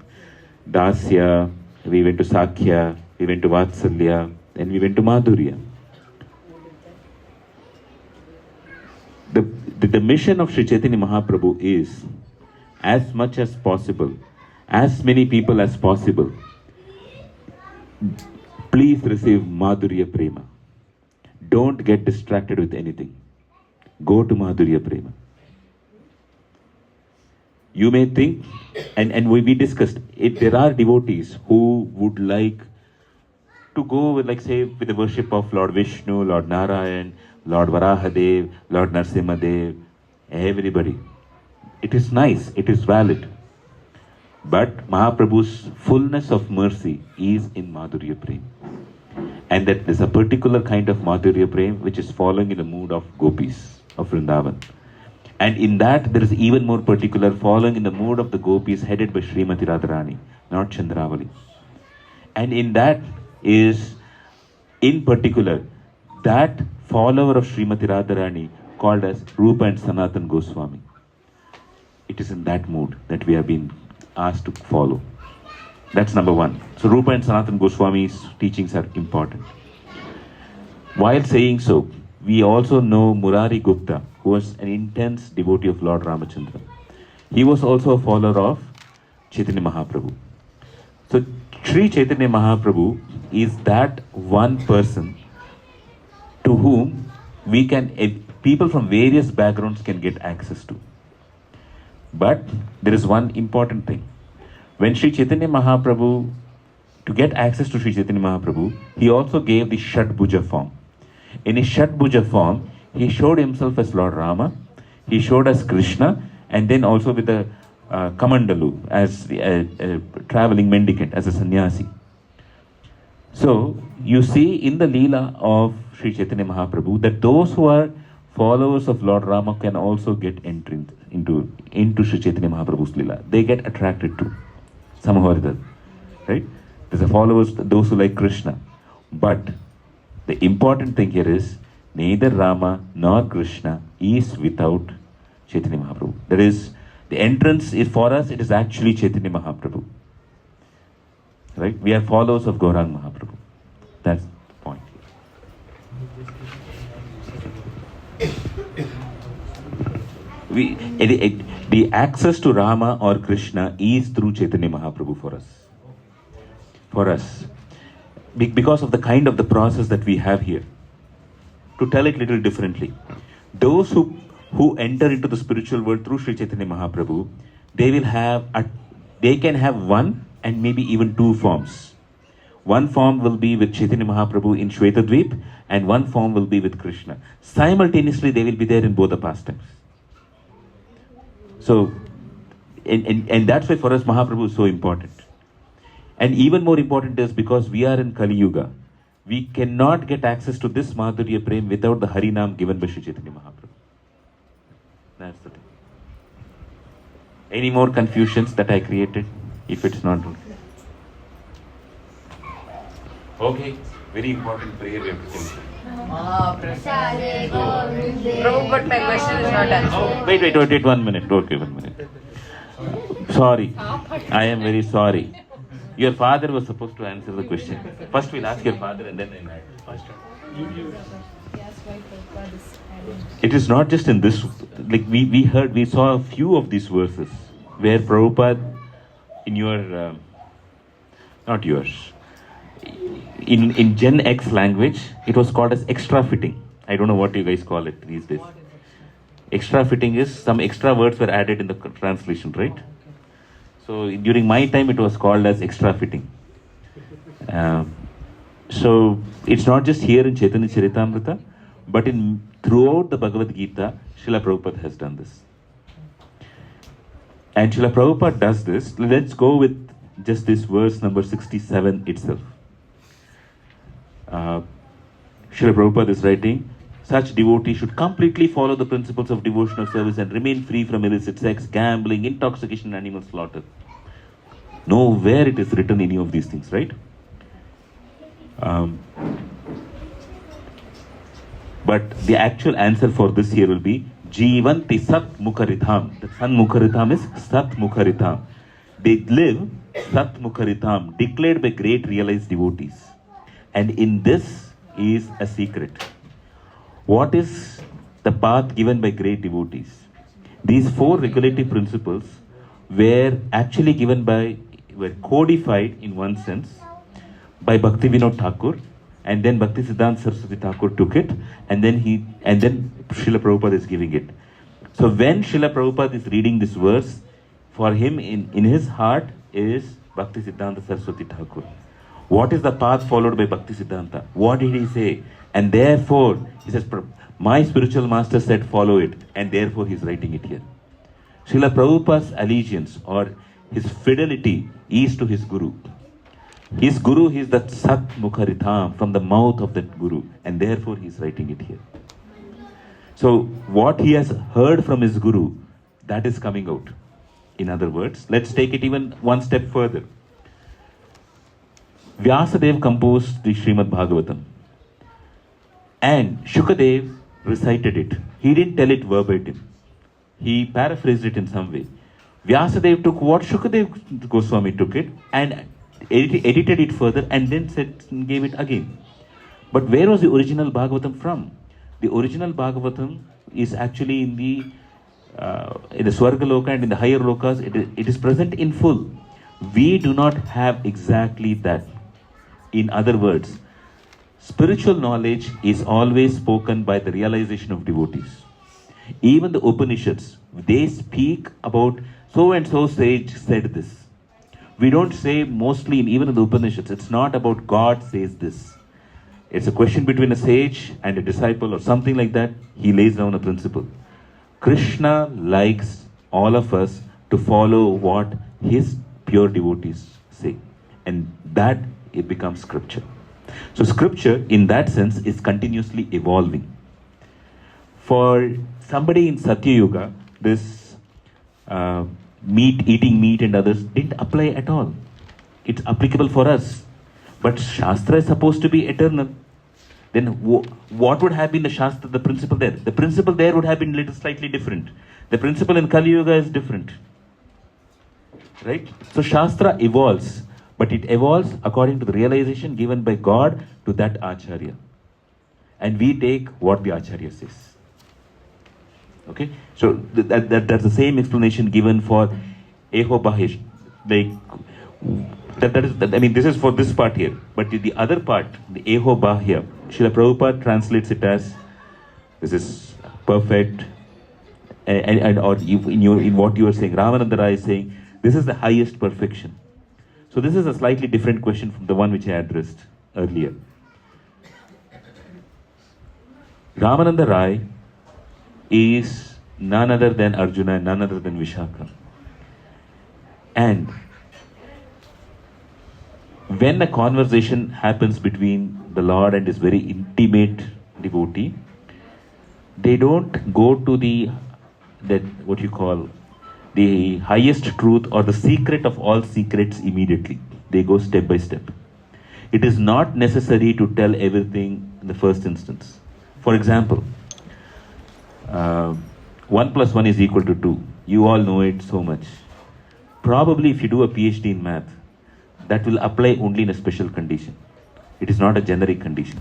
Speaker 3: Dasya, we went to Sakhya, we went to Vatsalya, then we went to Madhurya. The mission of Sri Chaitanya Mahaprabhu is, as much as possible, as many people as possible, please receive Madhurya Prema. Don't get distracted with anything. Go to Madhurya Prema. You may think, and we discussed, there are devotees who would like to go with, like, say, with the worship of Lord Vishnu, Lord Narayan, Lord Varahadev, Lord Narsimhadev, everybody. It is nice, it is valid. But Mahaprabhu's fullness of mercy is in Madhurya Prem. And that there's a particular kind of Madhurya Prem which is following in the mood of gopis of Vrindavan. And in that there is even more particular following in the mood of the gopis headed by Srimati Radharani, not Chandravali. And in that is, in particular, that follower of Srimati Radharani called as Rupa and Sanatan Goswami. It is in that mood that we have been asked to follow. That's number one. So Rupa and Sanatan Goswami's teachings are important. While saying so, we also know Murari Gupta, who was an intense devotee of Lord Ramachandra. He was also a follower of Chaitanya Mahaprabhu. So Sri Chaitanya Mahaprabhu is that one person to whom we can, people from various backgrounds can get access to. But there is one important thing. When Sri Chaitanya Mahaprabhu, to get access to Sri Chaitanya Mahaprabhu, he also gave the Shatbhuja form. In his Shatbhuja form, he showed himself as Lord Rama, he showed as Krishna, and then also with a Kamandalu, as a traveling mendicant, as a sannyasi. So, you see in the Leela of Sri Chaitanya Mahaprabhu that those who are followers of Lord Rama can also get entry into Sri Chaitanya Mahaprabhu's Leela. They get attracted to somehow or other, right? There's a followers, those who like Krishna. But the important thing here is neither Rama nor Krishna is without Chaitanya Mahaprabhu. There is, the entrance is for us, it is actually Chaitanya Mahaprabhu. Right? We are followers of Gaurang Mahaprabhu. That's the point. The access to Rama or Krishna is through Chaitanya Mahaprabhu for us. For us. Because of the kind of the process that we have here. To tell it little differently, those who enter into the spiritual world through Sri Chaitanya Mahaprabhu, they can have one and maybe even two forms. One form will be with Chaitanya Mahaprabhu in Shvetadvip, and one form will be with Krishna. Simultaneously, they will be there in both the pastimes. So, and that's why for us Mahaprabhu is so important. And even more important is because we are in Kali Yuga, we cannot get access to this Madhurya Prem without the Harinam given by Sri Chaitanya Mahaprabhu. That's the thing. Any more confusions that I created? If it's not true. Okay, very important prayer we have to say.
Speaker 2: Prabhu, but my question is not answered.
Speaker 3: Wait, 1 minute. Okay, 1 minute. Sorry. I am very sorry. Your father was supposed to answer the question. First we'll ask your father and then I first. It is not just in this, like we saw a few of these verses where Prabhupada in your, not yours, in Gen X language, it was called as extra fitting. I don't know what you guys call it these days. Extra fitting is some extra words were added in the translation, right? So during my time, it was called as extra fitting. So it's not just here in Chaitanya Caritamrita, but throughout the Bhagavad Gita, Srila Prabhupada has done this. And Srila Prabhupada does this. Let's go with just this verse number 67 itself. Srila Prabhupada is writing, such devotees should completely follow the principles of devotional service and remain free from illicit sex, gambling, intoxication, and animal slaughter. Nowhere it is written any of these things, right? But the actual answer for this here will be, Jivanti Sat Mukharitam. The San Mukharitam is Sat Mukharitam. They live Sat Mukharitam, declared by great realized devotees. And in this is a secret. What is the path given by great devotees? These 4 regulative principles were actually were codified in one sense by Bhaktivinoda Thakur, and then Bhaktisiddhanta Saraswati Thakur took it, and then Srila Prabhupada is giving it. So when Srila Prabhupada is reading this verse, for him in his heart is Bhaktisiddhanta Saraswati Thakur. What is the path followed by Bhaktisiddhanta? What did he say? And therefore, he says, my spiritual master said follow it, and therefore he is writing it here. Srila Prabhupada's allegiance or his fidelity is to his Guru. His Guru is that Sat Mukharitam, from the mouth of that Guru, and therefore he is writing it here. So what he has heard from his Guru, that is coming out. In other words, let's take it even one step further. Vyasadeva composed the Srimad Bhagavatam, and Shukadev recited it. He didn't tell it verbatim. He paraphrased it in some way. Vyasadeva took what Shukadev Goswami took it and edited it further, and then gave it again. But where was the original Bhagavatam from? The original Bhagavatam is actually in the Swargaloka and in the higher lokas. It is present in full. We do not have exactly that. In other words, spiritual knowledge is always spoken by the realization of devotees. Even the Upanishads, they speak about so and so sage said this. We don't say mostly even in the Upanishads, it's not about God says this. It's a question between a sage and a disciple or something like that. He lays down a principle. Krishna likes all of us to follow what his pure devotees say. And that it becomes scripture. So scripture in that sense is continuously evolving. For somebody in Satya Yuga, this eating meat and others didn't apply at all. It's applicable for us. But Shastra is supposed to be eternal. Then what would have been the Shastra, the principle there? The principle there would have been little slightly different. The principle in Kali Yuga is different. Right? So Shastra evolves, but it evolves according to the realization given by God to that Acharya. And we take what the Acharya says. Okay? So that's the same explanation given for Eho Bahish. This is for this part here. But the other part, the Eho Bahya, Srila Prabhupada translates it as, this is perfect, or in what you are saying, Ramananda Rai is saying, this is the highest perfection. So this is a slightly different question from the one which I addressed earlier. Ramananda Rai is none other than Arjuna, none other than Vishaka. And when a conversation happens between the Lord and his very intimate devotee, they don't go to the highest truth or the secret of all secrets immediately. They go step by step. It is not necessary to tell everything in the first instance. For example, 1 + 1 is equal to 2. You all know it so much. Probably if you do a PhD in math, that will apply only in a special condition. It is not a generic condition.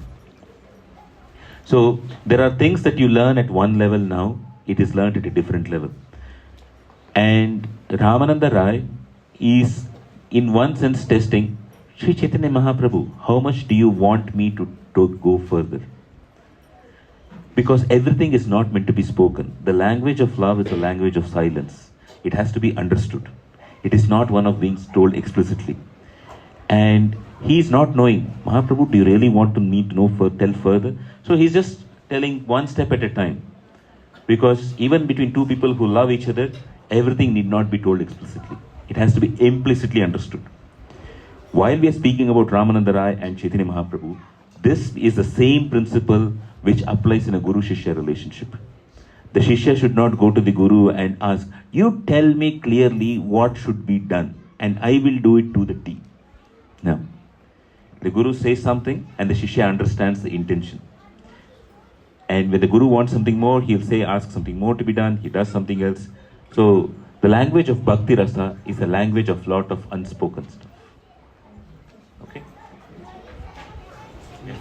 Speaker 3: So there are things that you learn at one level now, it is learned at a different level. And Ramananda Rai is in one sense testing, Sri Chaitanya Mahaprabhu, how much do you want me to go further? Because everything is not meant to be spoken. The language of love is a language of silence. It has to be understood. It is not one of being told explicitly. And he is not knowing, Mahaprabhu, do you really want me to tell further? So he's just telling one step at a time. Because even between two people who love each other, everything need not be told explicitly. It has to be implicitly understood. While we are speaking about Ramananda Rai and Chaitanya Mahaprabhu, this is the same principle which applies in a Guru-Shishya relationship. The Shishya should not go to the Guru and ask, you tell me clearly what should be done and I will do it to the T. No. The Guru says something and the Shishya understands the intention. And when the Guru wants something more, he'll say, ask something more to be done. He does something else. So the language of Bhakti Rasa is a language of lot of unspoken stuff. Okay? No.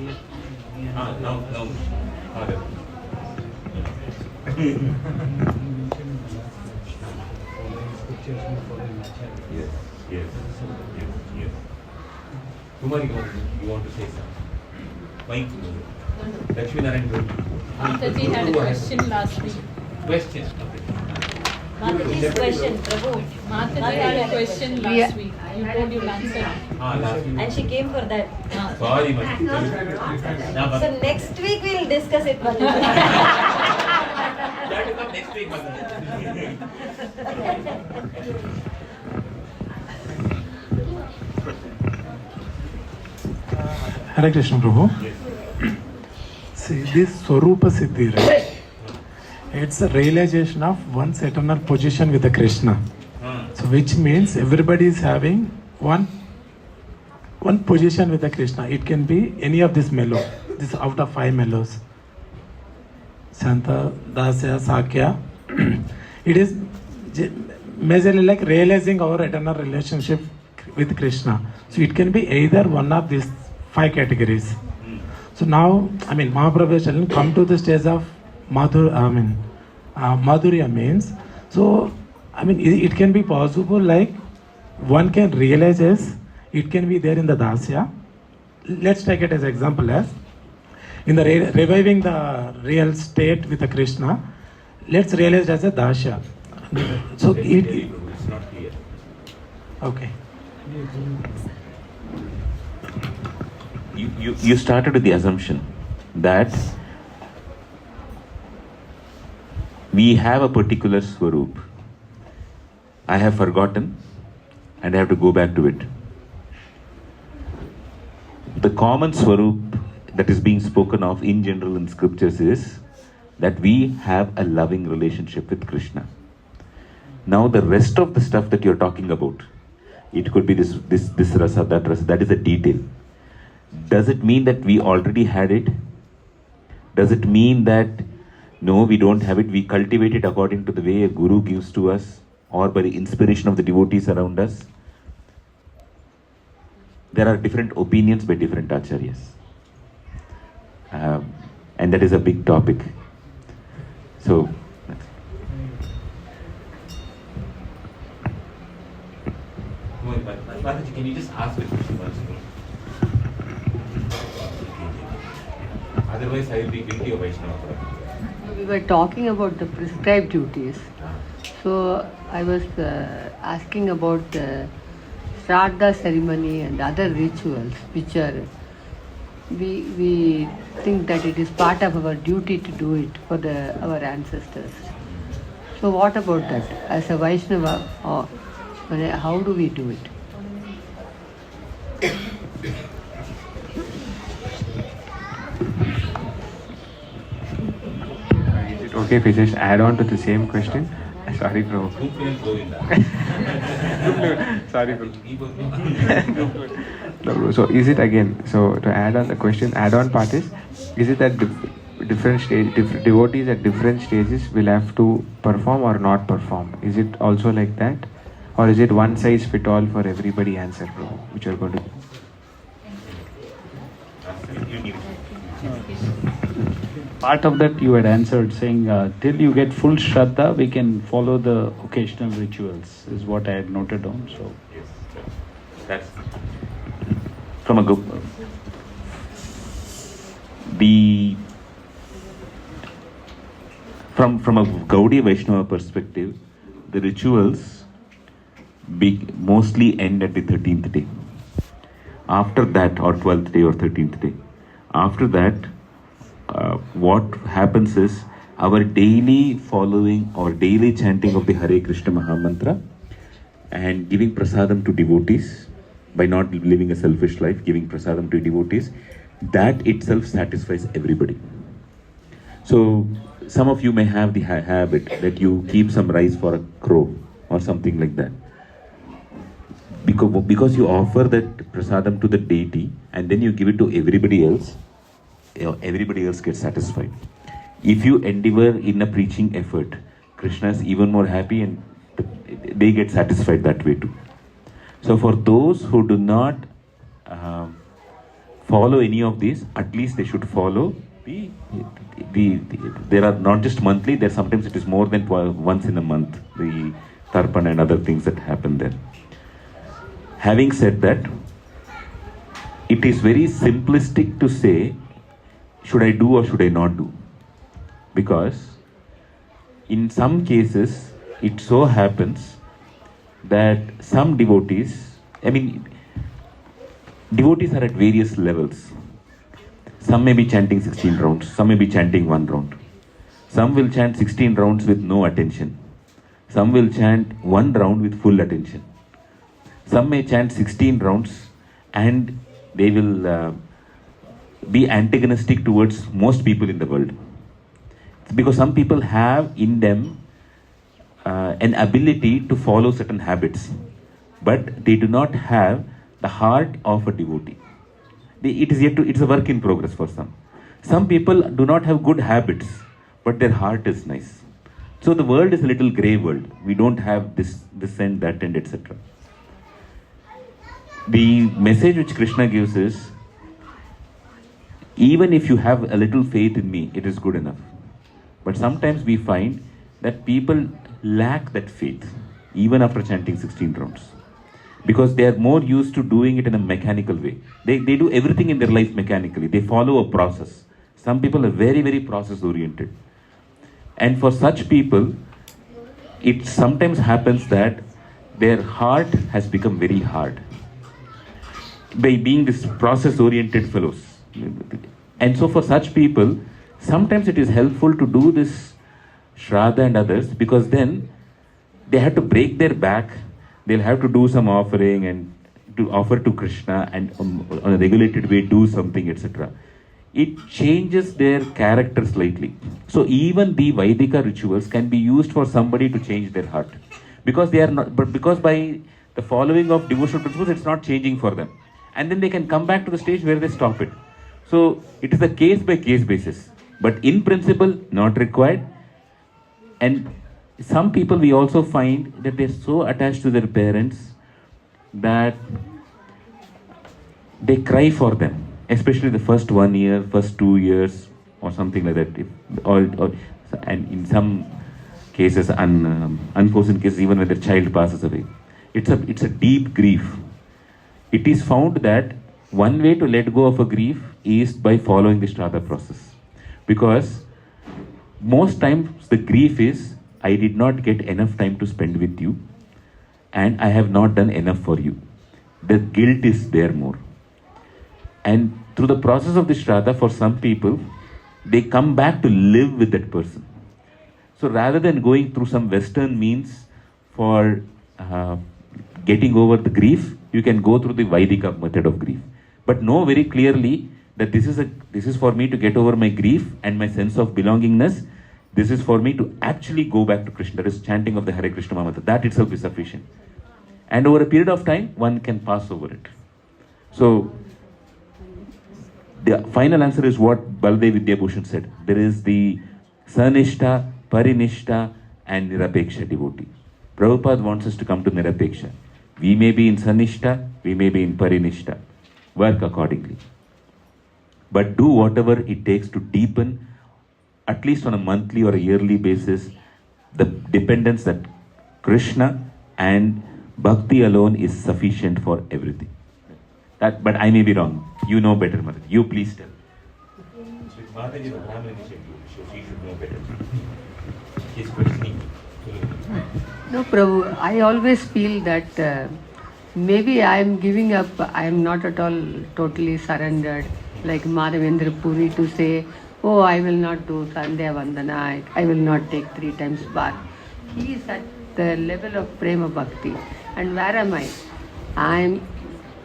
Speaker 3: Yes. Kumari, you want to say something? Mike, Lakshmi Narayan.
Speaker 2: Mataji had a question last week.
Speaker 3: Question.
Speaker 12: Mataji's question, Prabhu.
Speaker 2: Mataji had a question last week. You told you'll answer.
Speaker 3: Last week.
Speaker 12: And she came for that.
Speaker 3: Sorry, Mataji.
Speaker 12: So next week we'll discuss it, Mataji.
Speaker 3: That will come next week, Mataji.
Speaker 15: Hare Krishna Prabhu. See, this Swarupa Siddhi, right? It's a realization of one's eternal position with the Krishna. So which means everybody is having one position with the Krishna. It can be any of this mellow. This out of 5 mellows. Santa, Dasya, Sakya. It is majorly like realizing our eternal relationship with Krishna. So it can be either one of these 5 categories. So now, Mahaprabhu is telling, come to the stage of Madhurya means. So, it can be possible like one can realize as it can be there in the Dasya. Let's take it as example as in the reviving the real state with the Krishna. Let's realize as a Dasya. So it's
Speaker 3: not clear.
Speaker 15: Okay.
Speaker 3: You started with the assumption that we have a particular Swarup. I have forgotten and I have to go back to it. The common Swarup that is being spoken of in general in scriptures is that we have a loving relationship with Krishna. Now the rest of the stuff that you're talking about, it could be this rasa, that rasa, that is a detail. Does it mean that we already had it? Does it mean that no, we don't have it, we cultivate it according to the way a guru gives to us or by the inspiration of the devotees around us? There are different opinions by different acharyas. And that is a big topic. So, Mataji, can you just ask the question once again? Otherwise, I will be guilty of Vaishnava.
Speaker 5: We were talking about the prescribed duties. So I was asking about the Shraddha ceremony and other rituals which are, we think that it is part of our duty to do it for our ancestors. So what about that? As a Vaishnava, how do we do it?
Speaker 1: Is it okay if we just add on to the same question? Sorry, bro. Sorry, bro. No, bro. So is it again? So to add on the question, add-on part is it that different devotees at different stages will have to perform or not perform? Is it also like that, or is it one size fit all for everybody answer, bro? Which you are going to.
Speaker 9: Part of that you had answered saying till you get full Shraddha, we can follow the occasional rituals, is what I had noted down. So
Speaker 3: yes, that's from a from a Gaudiya Vaishnava perspective, the rituals mostly end at the 13th day. After that, or 12th day or 13th day, after that, what happens is our daily following or daily chanting of the Hare Krishna Mahamantra and giving prasadam to devotees by not living a selfish life, giving prasadam to devotees, that itself satisfies everybody. So some of you may have the habit that you keep some rice for a crow or something like that. Because you offer that prasadam to the deity and then you give it to everybody else, everybody else gets satisfied. if you endeavor in a preaching effort, Krishna is even more happy and they get satisfied that way too. So for those who do not follow any of these, at least they should follow there are not just monthly, there sometimes it is more than once in a month, the Tarpan and other things that happen there. Having said that, it is very simplistic to say, should I do or should I not do? Because in some cases, it so happens that some devotees, devotees are at various levels. Some may be chanting 16 rounds, some may be chanting 1 round. Some will chant 16 rounds with no attention. Some will chant 1 round with full attention. Some may chant 16 rounds and they will be antagonistic towards most people in the world. Because some people have in them an ability to follow certain habits, but they do not have the heart of a devotee. It's a work in progress for some. Some people do not have good habits, but their heart is nice. So the world is a little grey world. We don't have this and that and etc. The message which Krishna gives is, even if you have a little faith in me, it is good enough. But sometimes we find that people lack that faith, even after chanting 16 rounds. Because they are more used to doing it in a mechanical way. They do everything in their life mechanically. They follow a process. Some people are very, very process oriented. And for such people, it sometimes happens that their heart has become very hard by being this process oriented fellows. And so for such people, sometimes it is helpful to do this Shraddha and others, because then they have to break their back. They'll have to do some offering and to offer to Krishna and on a regulated way do something, etc. It changes their character slightly. So even the Vaidika rituals can be used for somebody to change their heart. Because they are not, but because by the following of devotional principles, it's not changing for them. And then they can come back to the stage where they stop it. So it is a case by case basis. But in principle, not required. And some people we also find that they're so attached to their parents that they cry for them, especially the first 1 year, first 2 years, or something like that. And in some cases, unforeseen cases, even when their child passes away, it's a deep grief. It is found that one way to let go of a grief is by following the Shraddha process, because most times the grief is, I did not get enough time to spend with you and I have not done enough for you. The guilt is there more. And through the process of the Shraddha, for some people, they come back to live with that person. So rather than going through some Western means for getting over the grief, you can go through the Vaidika method of grief. But know very clearly that this is for me to get over my grief and my sense of belongingness. This is for me to actually go back to Krishna. That is chanting of the Hare Krishna Mantra. That itself is sufficient. And over a period of time, one can pass over it. So, the final answer is what Baldev Vidyabhushan said. There is the Sanishta, Parinishta and Nirapeksha devotee. Prabhupada wants us to come to Nirapeksha. We may be in Sanishta, we may be in Parinishta. Work accordingly. But do whatever it takes to deepen, at least on a monthly or a yearly basis, the dependence that Krishna and Bhakti alone is sufficient for everything. But I may be wrong. You know better, Mother. You please tell. Mataji is a Brahmin initiative, so she should know better. She's questioning.
Speaker 5: No, Prabhu, I always feel that maybe I am giving up. I am not at all totally surrendered, like Madhavendra Puri, to say, oh, I will not do Sandhya Vandana, I will not take 3 times bath. He is at the level of Prema Bhakti. And where am I? I am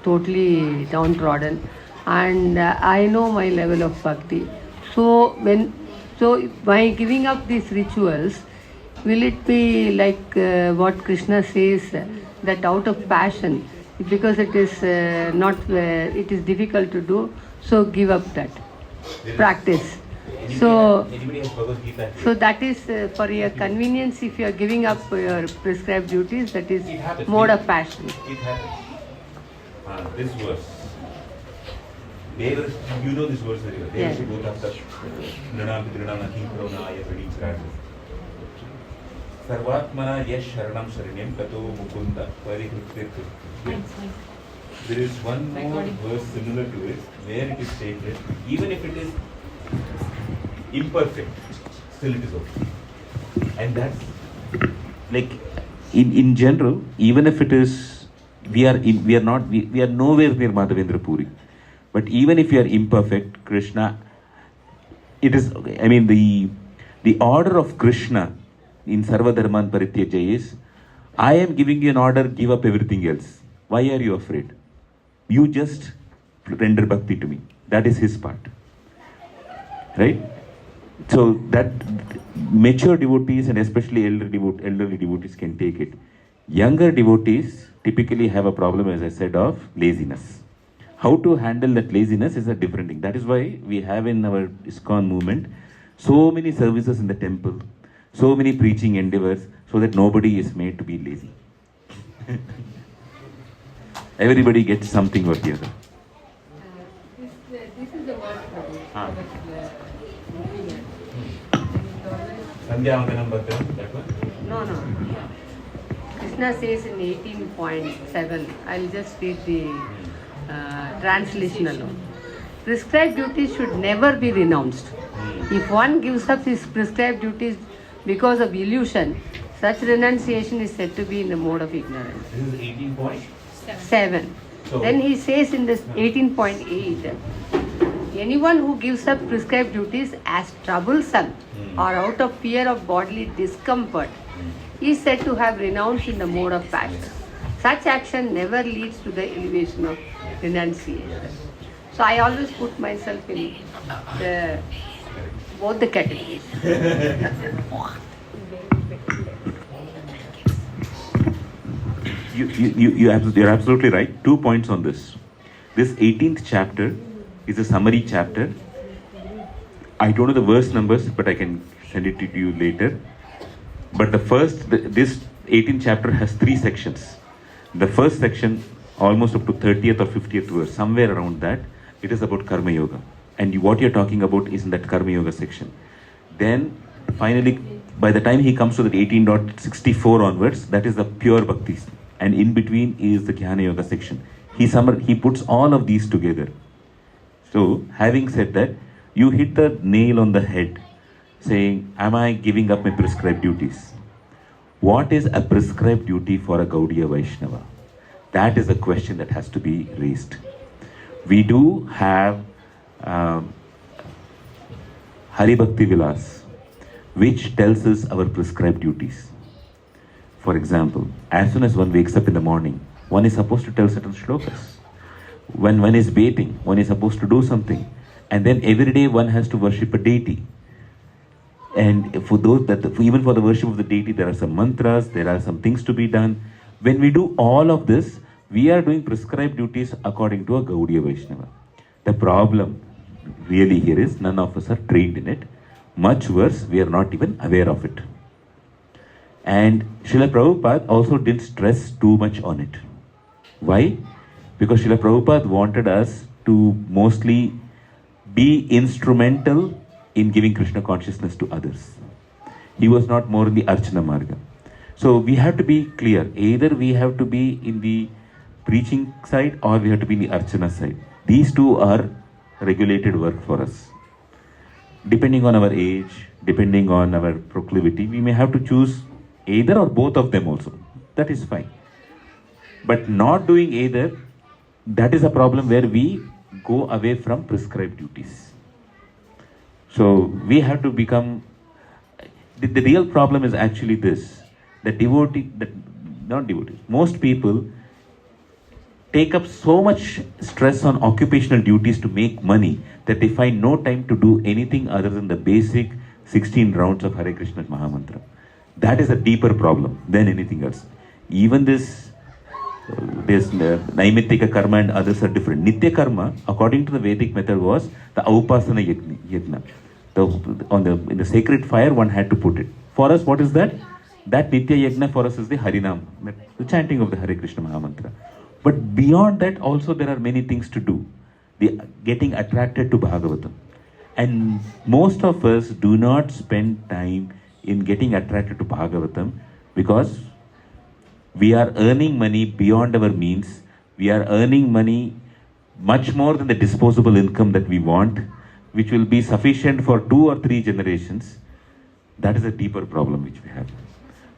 Speaker 5: totally downtrodden. And I know my level of Bhakti. So by giving up these rituals, will it be like what Krishna says, that out of passion, because it is it is difficult to do, so give up that practice? So,
Speaker 3: Anybody has Bhagavad Gita?
Speaker 5: so that is for your convenience. If you are giving up your prescribed duties, that is mode of passion.
Speaker 3: It happens. This verse. You know this verse very well.
Speaker 5: Yes.
Speaker 3: Sarvatmana yesh sharanam sharinyam kato mukunda parikritir. There is one more verse similar to it where it is stated, even if it is imperfect, still it is okay. And that's like in general, even if it is we are nowhere near Madhavendra Puri. But even if you are imperfect, Krishna, it is, I mean, the order of Krishna in Sarva Dharman Parityajya is, I am giving you an order, give up everything else. Why are you afraid? You just render bhakti to me. That is his part. Right? So that mature devotees and especially elderly devotees can take it. Younger devotees typically have a problem, as I said, of laziness. How to handle that laziness is a different thing. That is why we have in our ISKCON movement so many services in the temple, so many preaching endeavors, so that nobody is made to be lazy. Everybody gets something or the other.
Speaker 5: This is the word for it.
Speaker 3: That one?
Speaker 5: No. Krishna says in 18.7, I'll just read the translation alone. Prescribed duties should never be renounced. If one gives up his prescribed duties because of illusion, such renunciation is said to be in the mode of ignorance.
Speaker 3: This is 18.7. So,
Speaker 5: then he says in this 18.8, anyone who gives up prescribed duties as troublesome or out of fear of bodily discomfort is said to have renounced in the mode of passion. Such action never leads to the elevation of renunciation. So I always put myself in both the categories.
Speaker 3: You're absolutely right. 2 points on this. This 18th chapter is a summary chapter. I don't know the verse numbers, but I can send it to you later. But this 18th chapter has 3 sections. The first section, almost up to 30th or 50th verse, somewhere around that, it is about Karma Yoga. And what you're talking about is in that Karma Yoga section. Then, finally, by the time he comes to the 18.64 onwards, that is the pure bhaktis. And in between is the Jnana Yoga section. He puts all of these together. So, having said that, you hit the nail on the head, saying, am I giving up my prescribed duties? What is a prescribed duty for a Gaudiya Vaishnava? That is a question that has to be raised. We do have Hari Bhakti Vilas, which tells us our prescribed duties. For example, as soon as one wakes up in the morning, one is supposed to tell certain shlokas. When one is bathing, one is supposed to do something. And then every day one has to worship a deity. And for those even for the worship of the deity, there are some mantras, there are some things to be done. When we do all of this, we are doing prescribed duties according to a Gaudiya Vaishnava. The problem really here is none of us are trained in it. Much worse, we are not even aware of it. And Srila Prabhupada also didn't stress too much on it. Why? Because Srila Prabhupada wanted us to mostly be instrumental in giving Krishna consciousness to others. He was not more in the Archana Marga. So we have to be clear. Either we have to be in the preaching side or we have to be in the Archana side. These two are regulated work for us. Depending on our age, depending on our proclivity, we may have to choose either or both of them also. That is fine. But not doing either, that is a problem where we go away from prescribed duties. So we have to become, the real problem is actually this, most people take up so much stress on occupational duties to make money that they find no time to do anything other than the basic 16 rounds of Hare Krishna Mahamantra. That is a deeper problem than anything else. Even this Naimittika karma and others are different. Nitya karma, according to the Vedic method, was the Aupasana Yajna. In the sacred fire, one had to put it. For us, what is that? That Nitya Yajna for us is the Harinam, the chanting of the Hare Krishna Mahamantra. But beyond that, also there are many things to do. The getting attracted to Bhagavatam. And most of us do not spend time in getting attracted to Bhagavatam because we are earning money beyond our means. We are earning money much more than the disposable income that we want, which will be sufficient for 2 or 3 generations. That is a deeper problem which we have.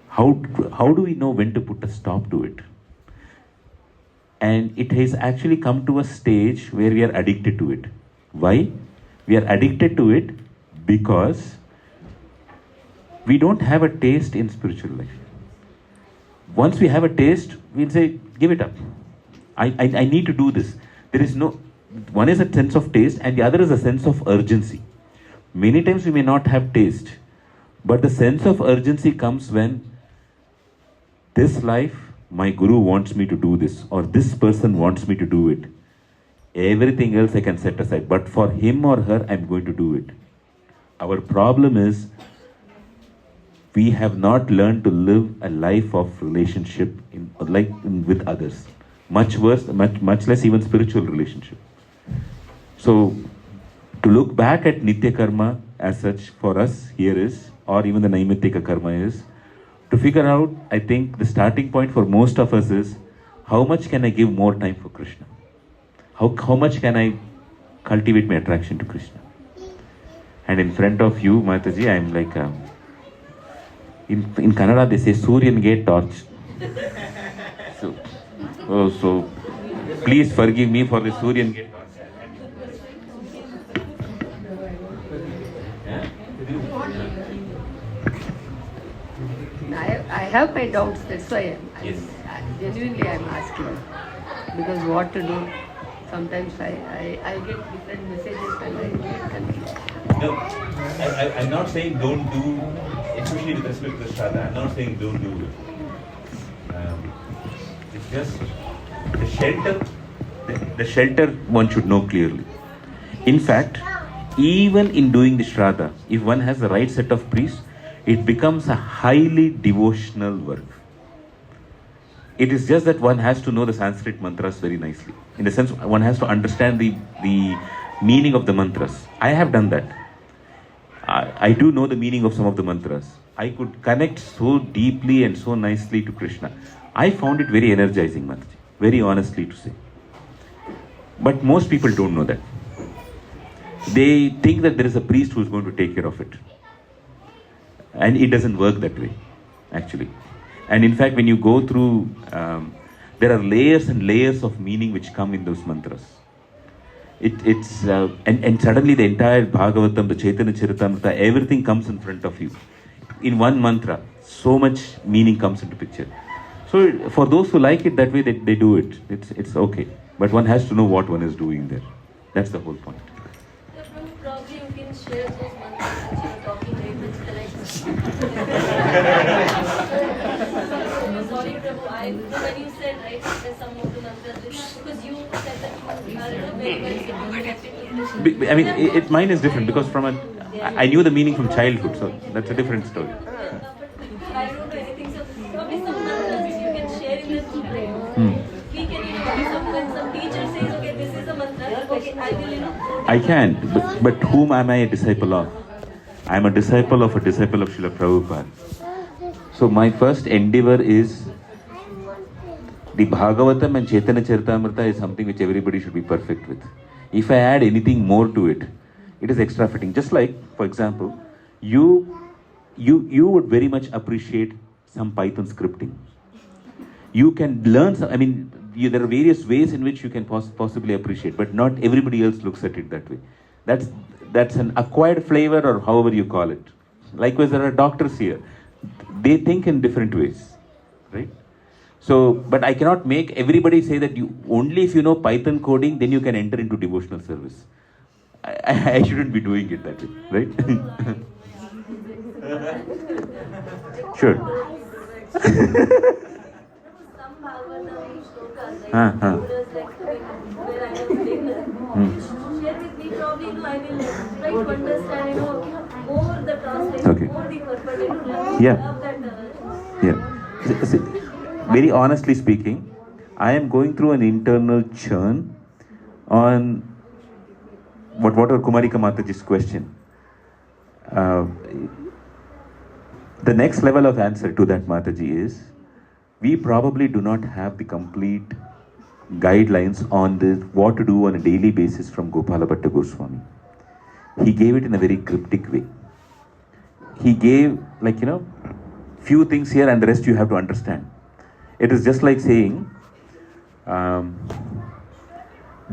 Speaker 3: How do we know when to put a stop to it? And it has actually come to a stage where we are addicted to it. Why? We are addicted to it because we don't have a taste in spiritual life. Once we have a taste, we'll say, give it up. I need to do this. There is no, one is a sense of taste and the other is a sense of urgency. Many times we may not have taste, but the sense of urgency comes when this life, my guru wants me to do this, or this person wants me to do it. Everything else I can set aside, but for him or her, I'm going to do it. Our problem is, we have not learned to live a life of relationship with others. Much worse, much less even spiritual relationship. So, to look back at Nitya Karma as such for us here is, or even the Naimittika Karma is, to figure out, I think the starting point for most of us is, how much can I give more time for Krishna? How much can I cultivate my attraction to Krishna? And in front of you, Mataji, I'm like, in Kannada they say, Suryan Gate Torch. So please forgive me for the Suryan Gate Torch.
Speaker 5: I have my doubts, that's why genuinely I'm asking. Because what to do, sometimes I get different messages and I get confused.
Speaker 3: No, I'm not saying don't do, especially with respect to the Shraddha, I'm not saying don't do it. It's just the shelter one should know clearly. In fact, even in doing the Shraddha, if one has the right set of priests, it becomes a highly devotional work. It is just that one has to know the Sanskrit mantras very nicely. In the sense, one has to understand the meaning of the mantras. I have done that. I do know the meaning of some of the mantras. I could connect so deeply and so nicely to Krishna. I found it very energizing, Mataji, very honestly to say. But most people don't know that. They think that there is a priest who is going to take care of it. And it doesn't work that way, actually. And in fact, when you go through, there are layers and layers of meaning which come in those mantras. And suddenly the entire Bhagavatam, the Caitanya Caritamrita, everything comes in front of you. In one mantra, so much meaning comes into picture. So for those who like it that way, they do it. It's okay. But one has to know what one is doing there. That's the whole point.
Speaker 12: Probably you can share those mantras which you are talking very much correct. Sorry, Prabhu, when you said, right, there's some of the mantras, because you said that you are very well.
Speaker 3: I mean, mine is different because I knew the meaning from childhood, so that's a different story.
Speaker 12: I don't know anything, so probably some mantras which you can share in the group. We can, when some teacher says, okay, this is a mantra, okay, I will,
Speaker 3: I can, but whom am I a disciple of? I am a disciple of Srila Prabhupada. So my first endeavor is, the Bhagavatam and Caitanya Caritamrita is something which everybody should be perfect with. If I add anything more to it, it is extra fitting. Just like, for example, you would very much appreciate some Python scripting. You can learn some, there are various ways in which you can possibly appreciate, but not everybody else looks at it that way. That's an acquired flavor, or however you call it. Likewise, there are doctors here. They think in different ways, right? So, but I cannot make everybody say that only if you know Python coding, then you can enter into devotional service. I shouldn't be doing it that way, right? Sure.
Speaker 12: Bhagavatam shlokas, like where I am share with me, probably, I will try to understand, more the translation,
Speaker 3: Okay.
Speaker 12: more the purport,
Speaker 3: Yeah.
Speaker 12: love that.
Speaker 3: Yeah. See, very honestly speaking, I am going through an internal churn on whatever Kumarika Mataji's question. The next level of answer to that, Mataji, is we probably do not have the complete guidelines on this, what to do on a daily basis from Gopala Bhatta Goswami. He gave it in a very cryptic way. He gave, few things here and the rest you have to understand. It is just like saying,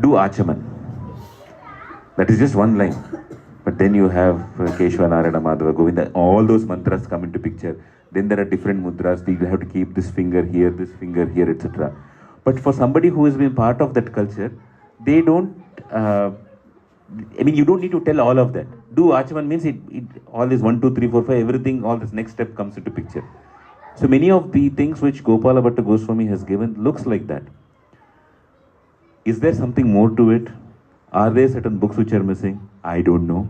Speaker 3: do Achaman. That is just one line. But then you have Keshava, Narayana, Madhava, Govinda, all those mantras come into picture. Then there are different mudras. You have to keep this finger here, etc. But for somebody who has been part of that culture, they don't, you don't need to tell all of that. Do Achaman means all this 1, 2, 3, 4, 5, everything, all this next step comes into picture. So many of the things which Gopala Bhatta Goswami has given looks like that. Is there something more to it? Are there certain books which are missing? I don't know.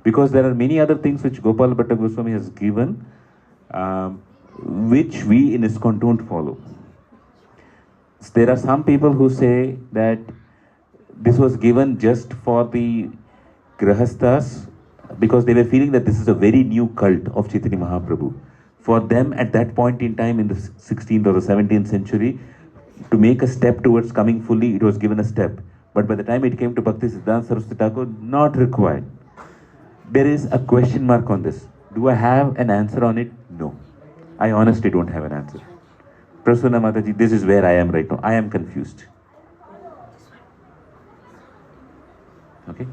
Speaker 3: Because there are many other things which Gopala Bhatta Goswami has given, which we in ISKCON don't follow. There are some people who say that this was given just for the Grahasthas because they were feeling that this is a very new cult of Chaitanya Mahaprabhu. For them at that point in time in the 16th or the 17th century, to make a step towards coming fully, it was given a step. But by the time it came to Bhakti Siddhanta Saraswati Thakur, not required. There is a question mark on this. Do I have an answer on it? No. I honestly don't have an answer. Prasanna Mataji, this is where I am right now. I am confused. Okay?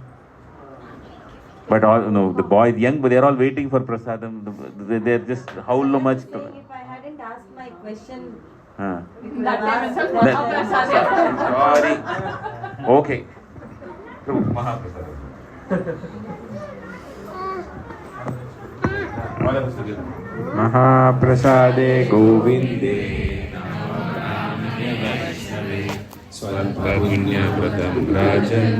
Speaker 3: But the boys, young, but they are all waiting for prasadam. They're just how much.
Speaker 12: If I hadn't asked my question,
Speaker 3: Sorry. Okay.
Speaker 1: Mahaprasade Govinde Swalpa Punya Pratam Rajan